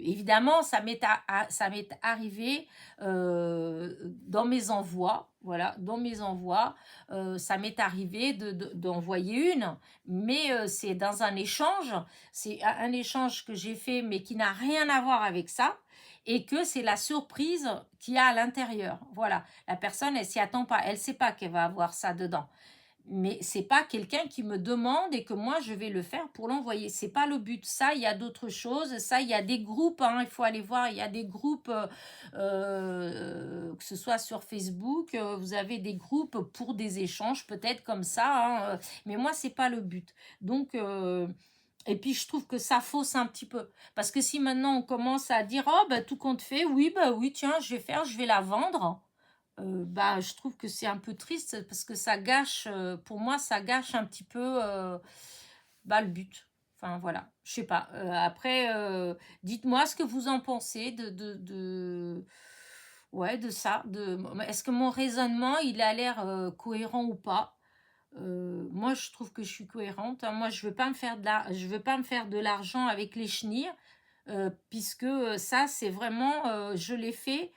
Évidemment, ça m'est arrivé dans mes envois, voilà, dans mes envois, ça m'est arrivé d'envoyer une, mais c'est dans un échange, c'est un échange que j'ai fait, mais qui n'a rien à voir avec ça, et que c'est la surprise qu'il y a à l'intérieur. Voilà, la personne, elle s'y attend pas, elle sait pas qu'elle va avoir ça dedans. Mais c'est pas quelqu'un qui me demande et que moi je vais le faire pour l'envoyer. C'est pas le but. Ça, il y a d'autres choses. Ça, il y a des groupes, hein, il faut aller voir. Il y a des groupes, que ce soit sur Facebook, vous avez des groupes pour des échanges, peut-être comme ça, hein, mais moi, c'est pas le but. Donc, et puis je trouve que ça fausse un petit peu. Parce que si maintenant on commence à dire, oh, bah, tout compte fait, oui, bah oui, tiens, je vais faire, je vais la vendre. Bah, je trouve que c'est un peu triste parce que ça gâche, pour moi, ça gâche un petit peu bah, le but. Enfin, voilà, je sais pas. Après, dites-moi ce que vous en pensez ouais, de ça. Est-ce que mon raisonnement, il a l'air cohérent ou pas? Moi, je trouve que je suis cohérente, hein. Moi, je veux pas me faire de l'argent avec les chenilles, puisque ça, c'est vraiment, je l'ai fait,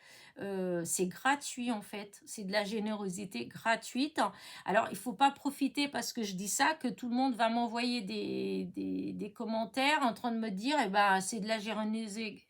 c'est gratuit en fait, c'est de la générosité gratuite. Alors, il faut pas profiter parce que je dis ça que tout le monde va m'envoyer des commentaires en train de me dire, eh ben, c'est de la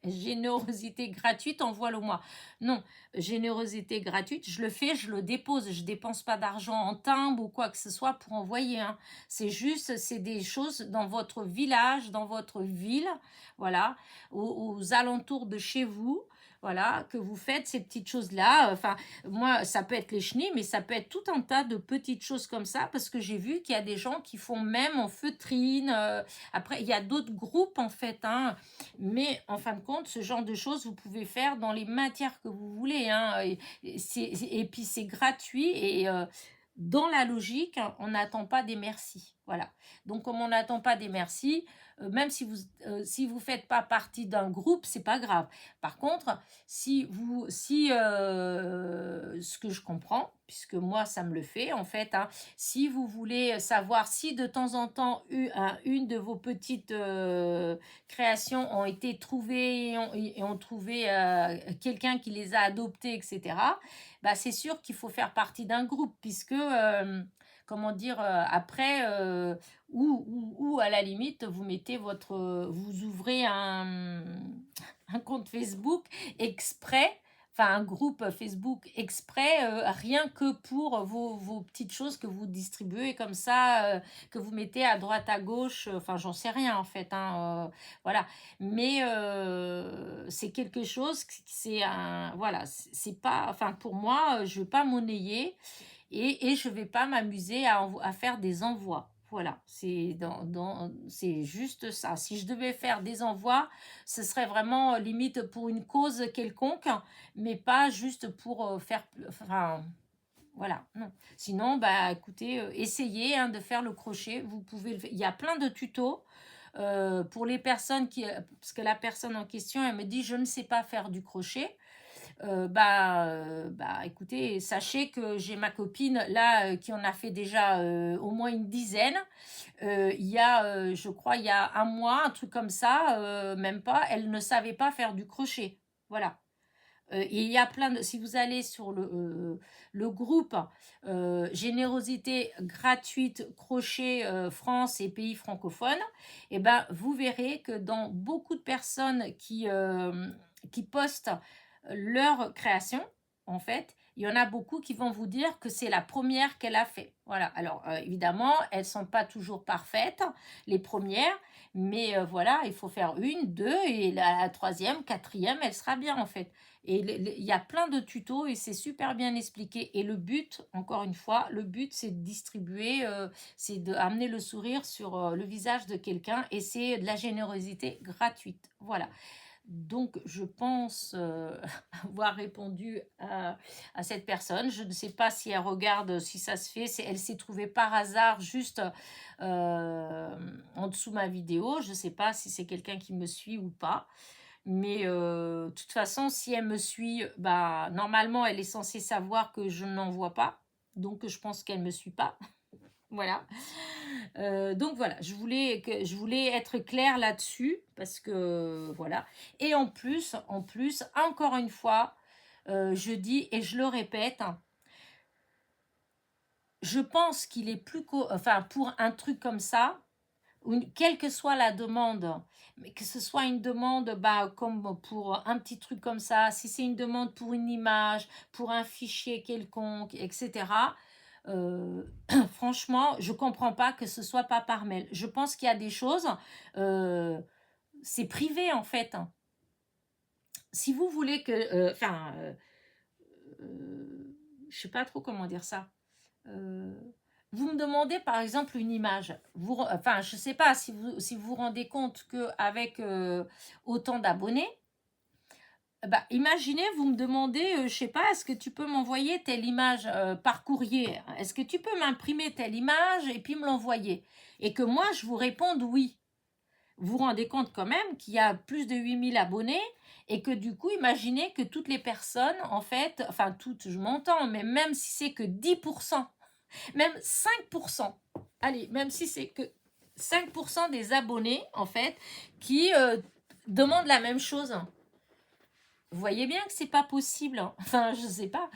générosité gratuite, envoie-le-moi. Non, générosité gratuite, je le fais, je le dépose, je dépense pas d'argent en timbre ou quoi que ce soit pour envoyer, hein. C'est juste, c'est des choses dans votre village, dans votre ville, voilà, aux alentours de chez vous, voilà, que vous faites ces petites choses-là. Enfin, moi, ça peut être les chenilles, mais ça peut être tout un tas de petites choses comme ça, parce que j'ai vu qu'il y a des gens qui font même en feutrine. Après, il y a d'autres groupes, en fait, hein, mais en fin de compte, ce genre de choses, vous pouvez faire dans les matières que vous voulez, hein, et puis c'est gratuit, et dans la logique, on n'attend pas des merci. Voilà. Donc, comme on n'attend pas des merci, même si vous faites pas partie d'un groupe, c'est pas grave. Par contre, ce que je comprends, puisque moi ça me le fait en fait, hein, si vous voulez savoir si de temps en temps une de vos petites créations ont été trouvées et ont trouvé quelqu'un qui les a adoptées, etc., bah, c'est sûr qu'il faut faire partie d'un groupe, puisque comment dire, après, ou à la limite, vous mettez vous ouvrez un compte Facebook exprès, enfin un groupe Facebook exprès, rien que pour vos petites choses que vous distribuez comme ça, que vous mettez à droite, à gauche, enfin j'en sais rien en fait, hein, voilà. Mais c'est quelque chose, c'est un, voilà, c'est pas, enfin pour moi, je veux pas monnayer, et je vais pas m'amuser à faire des envois. Voilà, c'est juste ça. Si je devais faire des envois, ce serait vraiment limite pour une cause quelconque, mais pas juste pour faire... Enfin, voilà, non. Sinon, bah écoutez, essayez, hein, de faire le crochet. Vous pouvez il y a plein de tutos. Pour les personnes parce que la personne en question, elle me dit, je ne sais pas faire du crochet. Bah, écoutez, sachez que j'ai ma copine là, qui en a fait déjà au moins une dizaine. Il y a, je crois, il y a un mois, un truc comme ça, même pas, elle ne savait pas faire du crochet. Voilà. Et il y a plein de... Si vous allez sur le groupe Générosité gratuite crochet France et pays francophones, eh ben, vous verrez que dans beaucoup de personnes qui postent leur création, en fait, il y en a beaucoup qui vont vous dire que c'est la première qu'elle a fait. Voilà. Alors, évidemment, elles sont pas toujours parfaites, les premières, mais voilà, il faut faire une, deux, et la troisième, quatrième, elle sera bien, en fait. Et il y a plein de tutos et c'est super bien expliqué. Et le but, encore une fois, le but, c'est de distribuer, c'est d'amener le sourire sur le visage de quelqu'un, et c'est de la générosité gratuite. Voilà. Donc, je pense avoir répondu à cette personne. Je ne sais pas si elle regarde, si ça se fait. Elle s'est trouvée par hasard juste en dessous de ma vidéo. Je ne sais pas si c'est quelqu'un qui me suit ou pas. Mais de toute façon, si elle me suit, bah, normalement, elle est censée savoir que je n'en vois pas. Donc, je pense qu'elle ne me suit pas. Voilà. Donc voilà, je voulais être claire là-dessus parce que voilà. Et en plus, encore une fois, je dis et je le répète, hein, je pense qu'il est enfin pour un truc comme ça, quelle que soit la demande, mais que ce soit une demande bah, comme pour un petit truc comme ça, si c'est une demande pour une image, pour un fichier quelconque, etc. euh, franchement, je comprends pas que ce soit pas par mail. Je pense qu'il y a des choses, euh, c'est privé en fait, hein. Si vous voulez que, je sais pas trop comment dire ça. Euh, vous me demandez par exemple une image. Enfin, je ne sais pas si vous vous rendez compte qu'avec autant d'abonnés, bah, imaginez, vous me demandez, je ne sais pas, est-ce que tu peux m'envoyer telle image par courrier? Est-ce que tu peux m'imprimer telle image et puis me l'envoyer? Et que moi, je vous réponde oui. Vous vous rendez compte quand même qu'il y a plus de 8000 abonnés et que du coup, imaginez que toutes les personnes, en fait, enfin toutes, je m'entends, mais même si c'est que 10%, même 5%, allez, même si c'est que 5% des abonnés, en fait, qui demandent la même chose. Vous voyez bien que c'est pas possible, hein. Enfin, je sais pas,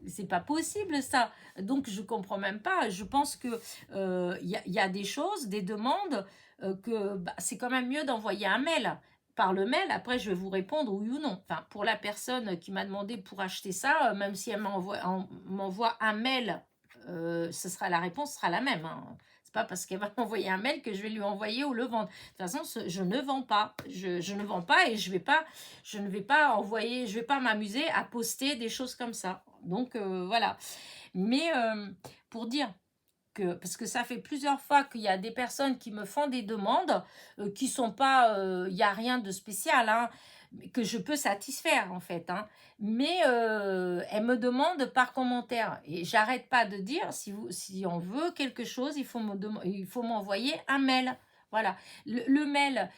c'est pas possible ça. Donc je comprends même pas. Je pense que y a des choses, des demandes que bah, c'est quand même mieux d'envoyer un mail. Par le mail, après je vais vous répondre oui ou non. Enfin, pour la personne qui m'a demandé pour acheter ça, même si elle m'envoie un mail, la réponse sera la même, hein. C'est pas parce qu'elle va m'envoyer un mail que je vais lui envoyer ou le vendre. De toute façon, je ne vends pas. Je ne vends pas et je ne vais pas envoyer, je vais pas m'amuser à poster des choses comme ça. Donc voilà. Mais pour dire que, parce que ça fait plusieurs fois qu'il y a des personnes qui me font des demandes qui sont pas, il n'y a rien de spécial, hein, que je peux satisfaire en fait, hein. Mais elles me demandent par commentaire et j'arrête pas de dire si on veut quelque chose, il faut m'envoyer un mail. Voilà, le mail,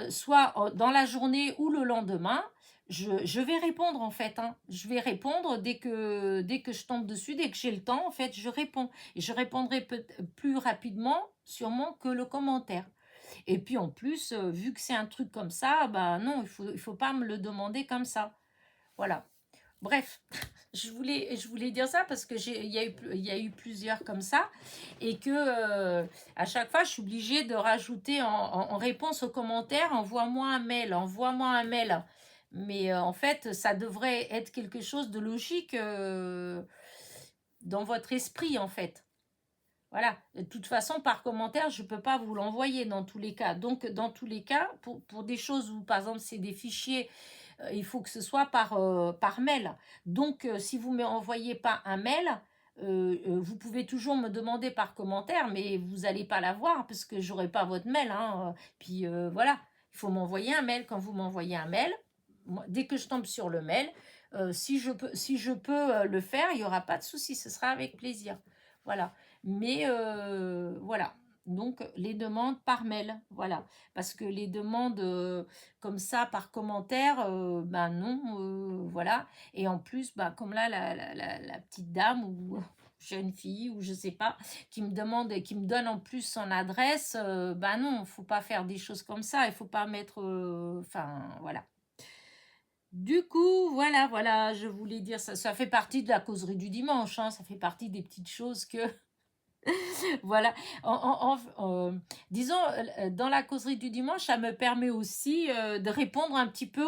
soit dans la journée ou le lendemain, je vais répondre en fait, hein. Je vais répondre dès que je tombe dessus, dès que j'ai le temps, en fait, je réponds. Et je répondrai plus rapidement, sûrement, que le commentaire. Et puis en plus, vu que c'est un truc comme ça, bah non, il faut pas me le demander comme ça. Voilà. Bref, je voulais dire ça parce que il y a eu plusieurs comme ça et que à chaque fois, je suis obligée de rajouter en réponse aux commentaires, envoie-moi un mail, envoie-moi un mail. Mais en fait, ça devrait être quelque chose de logique dans votre esprit, en fait. Voilà. De toute façon, par commentaire, je ne peux pas vous l'envoyer dans tous les cas. Donc, dans tous les cas, pour des choses où, par exemple, c'est des fichiers, il faut que ce soit par mail. Donc, si vous ne m'envoyez pas un mail, vous pouvez toujours me demander par commentaire, mais vous n'allez pas l'avoir parce que je n'aurai pas votre mail, hein. Puis voilà, il faut m'envoyer un mail. Quand vous m'envoyez un mail, dès que je tombe sur le mail, si je peux le faire, il n'y aura pas de souci, ce sera avec plaisir. Voilà. Mais voilà. Donc, les demandes par mail, voilà. Parce que les demandes comme ça, par commentaire, ben non, voilà. Et en plus, bah, comme là, la petite dame ou jeune fille ou je sais pas, qui me demande et qui me donne en plus son adresse, ben non, faut pas faire des choses comme ça. Il faut pas mettre, enfin, voilà. Du coup, voilà, je voulais dire ça. Ça fait partie de la causerie du dimanche, hein, ça fait partie des petites choses que voilà. Disons, dans la causerie du dimanche, ça me permet aussi de répondre un petit peu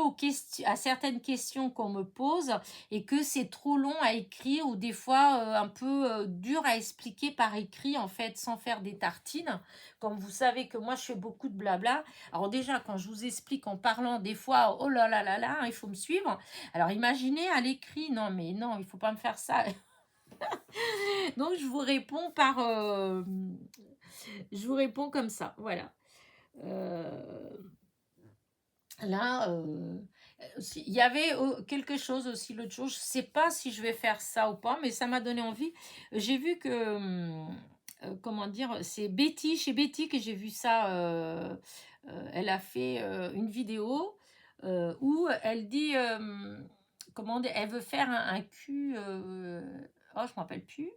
à certaines questions qu'on me pose et que c'est trop long à écrire ou des fois un peu dur à expliquer par écrit, en fait, sans faire des tartines. Comme vous savez que moi, je fais beaucoup de blabla. Alors déjà, quand je vous explique en parlant, des fois, oh là là là là, il faut me suivre. Alors imaginez à l'écrit, non mais non, il faut pas me faire ça. Donc, je vous réponds comme ça. Voilà. Euh, là, il y avait quelque chose aussi l'autre jour. Je ne sais pas si je vais faire ça ou pas, mais ça m'a donné envie. J'ai vu que, comment dire, c'est Betty, chez Betty que j'ai vu ça. Elle a fait une vidéo où elle dit, comment dire, elle veut faire un cul. Oh, je ne me rappelle plus.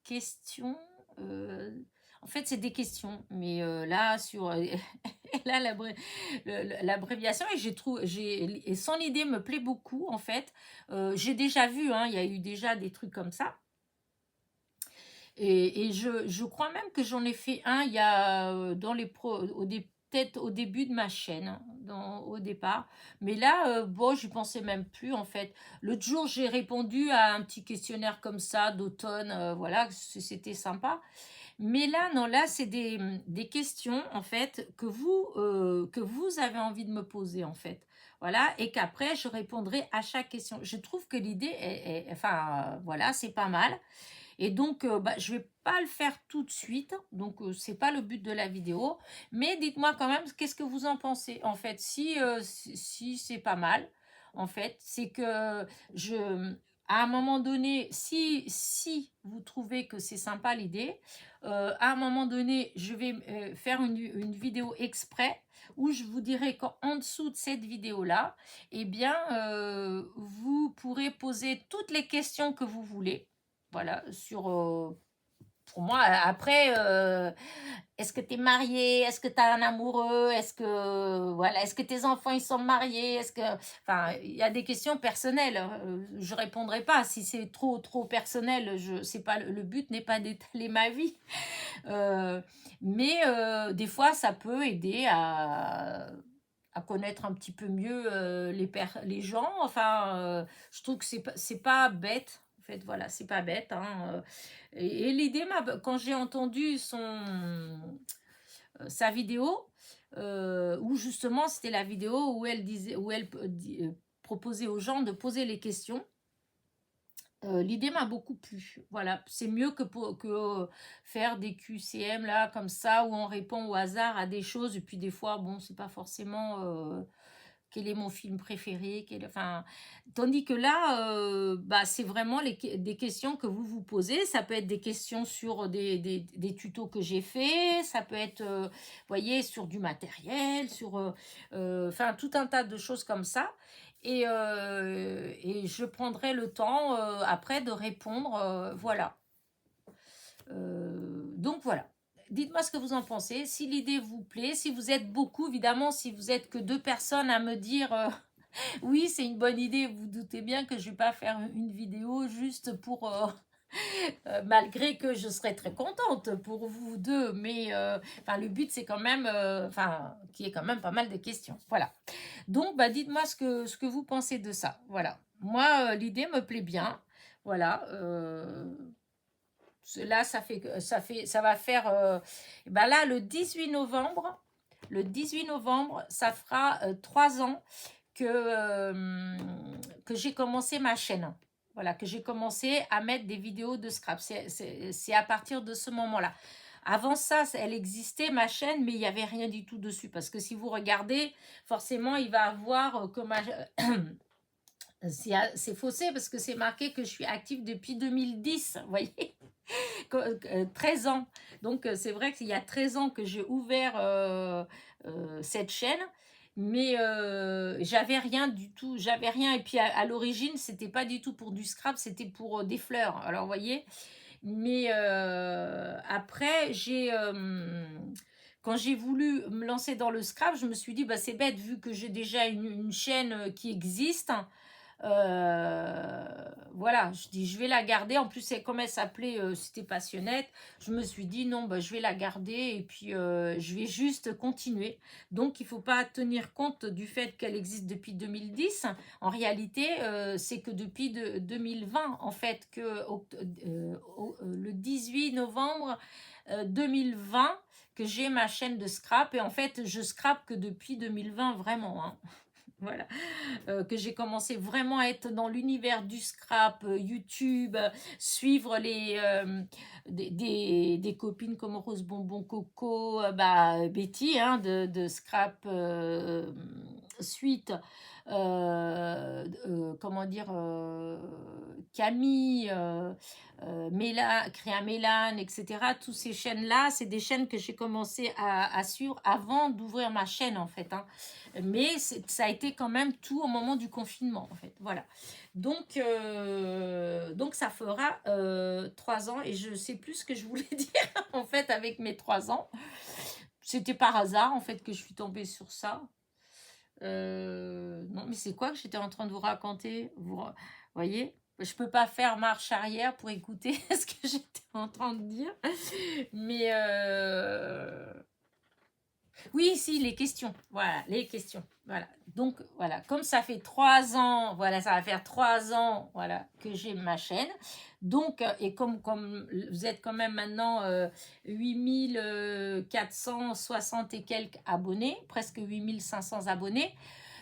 Question. euh, En fait, c'est des questions, mais là, sur là, l'abréviation, et et son idée me plaît beaucoup, en fait. J'ai déjà vu, hein, il y a eu déjà des trucs comme ça. Et je crois même que j'en ai fait un il y a dans les peut-être au début de ma chaîne, hein, au départ. Mais là, bon, j'y pensais même plus en fait. L'autre jour, j'ai répondu à un petit questionnaire comme ça d'automne, voilà, c'était sympa. Mais là, non, là, c'est des questions en fait que vous avez envie de me poser en fait. Voilà, et qu'après, je répondrai à chaque question. Je trouve que l'idée enfin, voilà, c'est pas mal. Et donc, bah, je vais pas le faire tout de suite, donc c'est pas le but de la vidéo. Mais dites-moi quand même, qu'est-ce que vous en pensez? En fait, si c'est pas mal, en fait, c'est que à un moment donné, si vous trouvez que c'est sympa l'idée, à un moment donné, je vais faire une vidéo exprès où je vous dirai qu'en dessous de cette vidéo-là, eh bien, vous pourrez poser toutes les questions que vous voulez. Voilà, pour moi, après, est-ce que tu es marié? Est-ce que tu as un amoureux? Voilà, est-ce que tes enfants, ils sont mariés? Enfin, il y a des questions personnelles. Je répondrai pas. Si c'est trop personnel, c'est pas, le but n'est pas d'étaler ma vie. Euh, mais des fois, ça peut aider à connaître un petit peu mieux les gens. Enfin, je trouve que c'est pas bête. En fait, voilà, c'est pas bête. Hein. Et l'idée, quand j'ai entendu sa vidéo, où justement c'était la vidéo où elle disait, où elle proposait aux gens de poser les questions. L'idée m'a beaucoup plu. Voilà, c'est mieux que faire des QCM là comme ça où on répond au hasard à des choses et puis des fois bon c'est pas forcément quel est mon film préféré, enfin tandis que là bah c'est vraiment des questions que vous vous posez. Ça peut être des questions sur des tutos que j'ai fait, ça peut être voyez sur du matériel, sur enfin tout un tas de choses comme ça. Et je prendrai le temps après de répondre. Voilà. Donc voilà. Dites-moi ce que vous en pensez. Si l'idée vous plaît, si vous êtes beaucoup, évidemment, si vous êtes que 2 personnes à me dire oui, c'est une bonne idée, vous doutez bien que je ne vais pas faire une vidéo juste pour malgré que je serais très contente pour vous deux, mais enfin, le but c'est quand même enfin, qu'il y ait quand même pas mal de questions. Voilà. Donc, bah, dites-moi ce que vous pensez de ça. Voilà. Moi, l'idée me plaît bien. Voilà. Là, ça va faire. Bah là, le 18 novembre, ça fera 3 ans que j'ai commencé ma chaîne. Voilà, que j'ai commencé à mettre des vidéos de scrap. C'est à partir de ce moment-là. Avant ça, elle existait, ma chaîne, mais il n'y avait rien du tout dessus. Parce que si vous regardez, forcément, il va avoir que c'est faussé parce que c'est marqué que je suis active depuis 2010, vous voyez 13 ans. Donc, c'est vrai qu'il y a 13 ans que j'ai ouvert cette chaîne, mais j'avais rien du tout, j'avais rien. Et puis, à l'origine, c'était pas du tout pour du scrap, c'était pour des fleurs. Alors, vous voyez, mais après, quand j'ai voulu me lancer dans le scrap, je me suis dit, bah, c'est bête, vu que j'ai déjà une chaîne qui existe. Voilà, je dis je vais la garder. En plus, comme elle s'appelait C'était Passionnette, je me suis dit non, bah, je vais la garder et puis je vais juste continuer. Donc, il ne faut pas tenir compte du fait qu'elle existe depuis 2010. En réalité, c'est que depuis 2020, en fait, le 18 novembre 2020, que j'ai ma chaîne de scrap. Et en fait, je scrape que depuis 2020, vraiment. Hein. Voilà, que j'ai commencé vraiment à être dans l'univers du scrap, YouTube, suivre des copines comme Rose Bonbon Coco, bah, Betty hein, de scrap Suite, comment dire, Camille, Créa Mélane, etc. Toutes ces chaînes-là, c'est des chaînes que j'ai commencé à suivre avant d'ouvrir ma chaîne, en fait. Hein. Mais ça a été quand même tout au moment du confinement, en fait. Voilà. Donc ça fera 3 ans et je sais plus ce que je voulais dire, en fait, avec mes 3 ans. C'était par hasard, en fait, que je suis tombée sur ça. Non, mais c'est quoi que j'étais en train de vous raconter? Vous voyez? Je peux pas faire marche arrière pour écouter ce que j'étais en train de dire. Mais oui, si, les questions. Voilà, les questions. Voilà. Donc, voilà, comme ça fait 3 ans, voilà, ça va faire 3 ans, voilà, que j'ai ma chaîne. Donc, et comme vous êtes quand même maintenant 8460 et quelques abonnés, presque 8500 abonnés,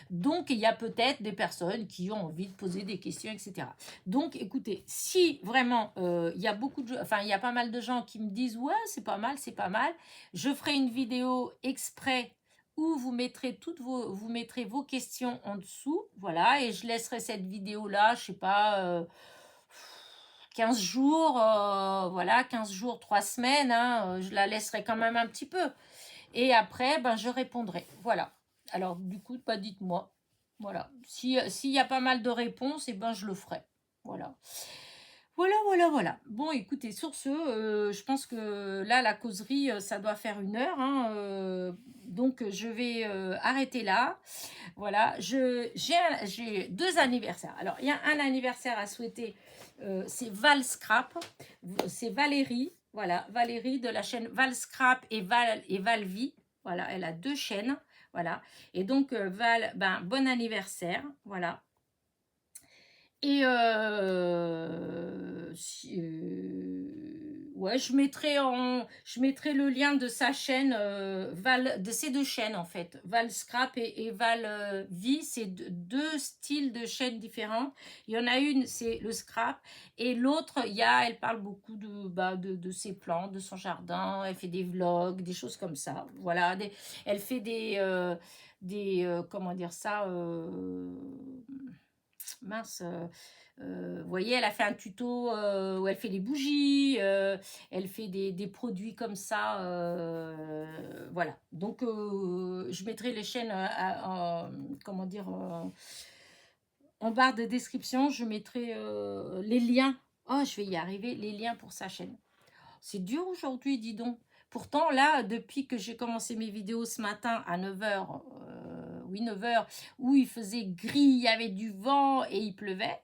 donc, il y a peut-être des personnes qui ont envie de poser des questions, etc. Donc, écoutez, si vraiment il y a il y a pas mal de gens qui me disent ouais, c'est pas mal, je ferai une vidéo exprès où vous mettrez vos questions en dessous, voilà, et je laisserai cette vidéo là, je sais pas. 15 jours, voilà, 15 jours, 3 semaines, hein, je la laisserai quand même un petit peu. Et après, ben, je répondrai. Voilà. Alors, du coup, bah, dites-moi. Voilà. S'il y a pas mal de réponses, et ben, je le ferai. Voilà. Voilà. Bon, écoutez, sur ce, je pense que là, la causerie, ça doit faire 1 heure. Hein, donc, je vais arrêter là. Voilà. J'ai 2 anniversaires. Alors, il y a un anniversaire à souhaiter. C'est Val Scrap. C'est Valérie. Voilà, Valérie de la chaîne Val Scrap et Valvie. Voilà, elle a 2 chaînes. Voilà. Et donc, Val, ben, bon anniversaire. Voilà. Et ouais, je mettrai le lien de sa chaîne, de ces 2 chaînes en fait, Val Scrap et Val Vie, c'est 2 styles de chaînes différentes. Il y en a une, c'est le scrap, et l'autre, elle parle beaucoup de ses plantes, de son jardin, elle fait des vlogs, des choses comme ça. Voilà, elle fait comment dire ça, mince, vous voyez, elle a fait un tuto où elle fait des bougies, elle fait des produits comme ça, voilà. Donc, je mettrai les chaînes, comment dire, en barre de description, je mettrai les liens. Oh, je vais y arriver, les liens pour sa chaîne. C'est dur aujourd'hui, dis donc. Pourtant, là, depuis que j'ai commencé mes vidéos ce matin à 9 h, oui, 9 h, où il faisait gris, il y avait du vent et il pleuvait.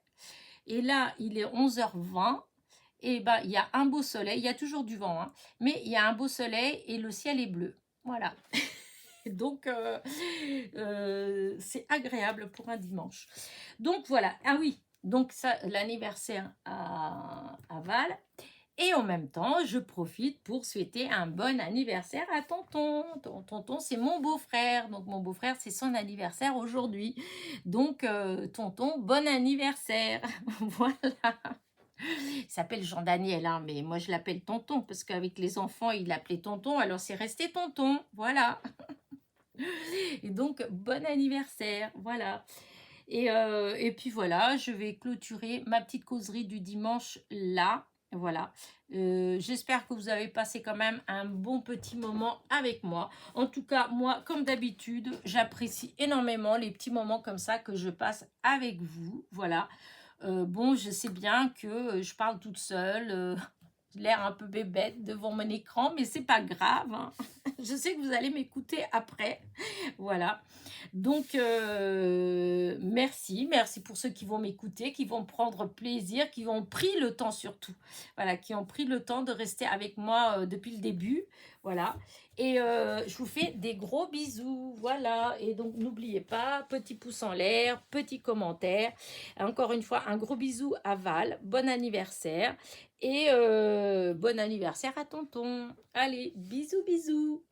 Et là, il est 11h20. Et ben, il y a un beau soleil. Il y a toujours du vent, hein, mais il y a un beau soleil et le ciel est bleu. Voilà. Donc, c'est agréable pour un dimanche. Donc, voilà. Ah oui, donc ça, l'anniversaire à Val. Et en même temps, je profite pour souhaiter un bon anniversaire à tonton. Tonton, c'est mon beau-frère. Donc, mon beau-frère, c'est son anniversaire aujourd'hui. Donc, tonton, bon anniversaire. Voilà. Il s'appelle Jean-Daniel, hein, mais moi, je l'appelle tonton parce qu'avec les enfants, il l'appelait tonton. Alors, c'est resté tonton. Voilà. Et donc, bon anniversaire. Voilà. Et puis voilà, je vais clôturer ma petite causerie du dimanche là. Voilà. J'espère que vous avez passé quand même un bon petit moment avec moi. En tout cas, moi, comme d'habitude, j'apprécie énormément les petits moments comme ça que je passe avec vous. Voilà. Bon, je sais bien que je parle toute seule. L'air un peu bébête devant mon écran, mais c'est pas grave. Hein. Je sais que vous allez m'écouter après. Voilà. Donc, merci pour ceux qui vont m'écouter, qui vont prendre plaisir, qui ont pris le temps surtout. Voilà, qui ont pris le temps de rester avec moi depuis le début. Voilà. Et je vous fais des gros bisous. Voilà. Et donc, n'oubliez pas, petit pouce en l'air, petit commentaire. Encore une fois, un gros bisou à Val. Bon anniversaire. Et bon anniversaire à tonton. Allez, bisous.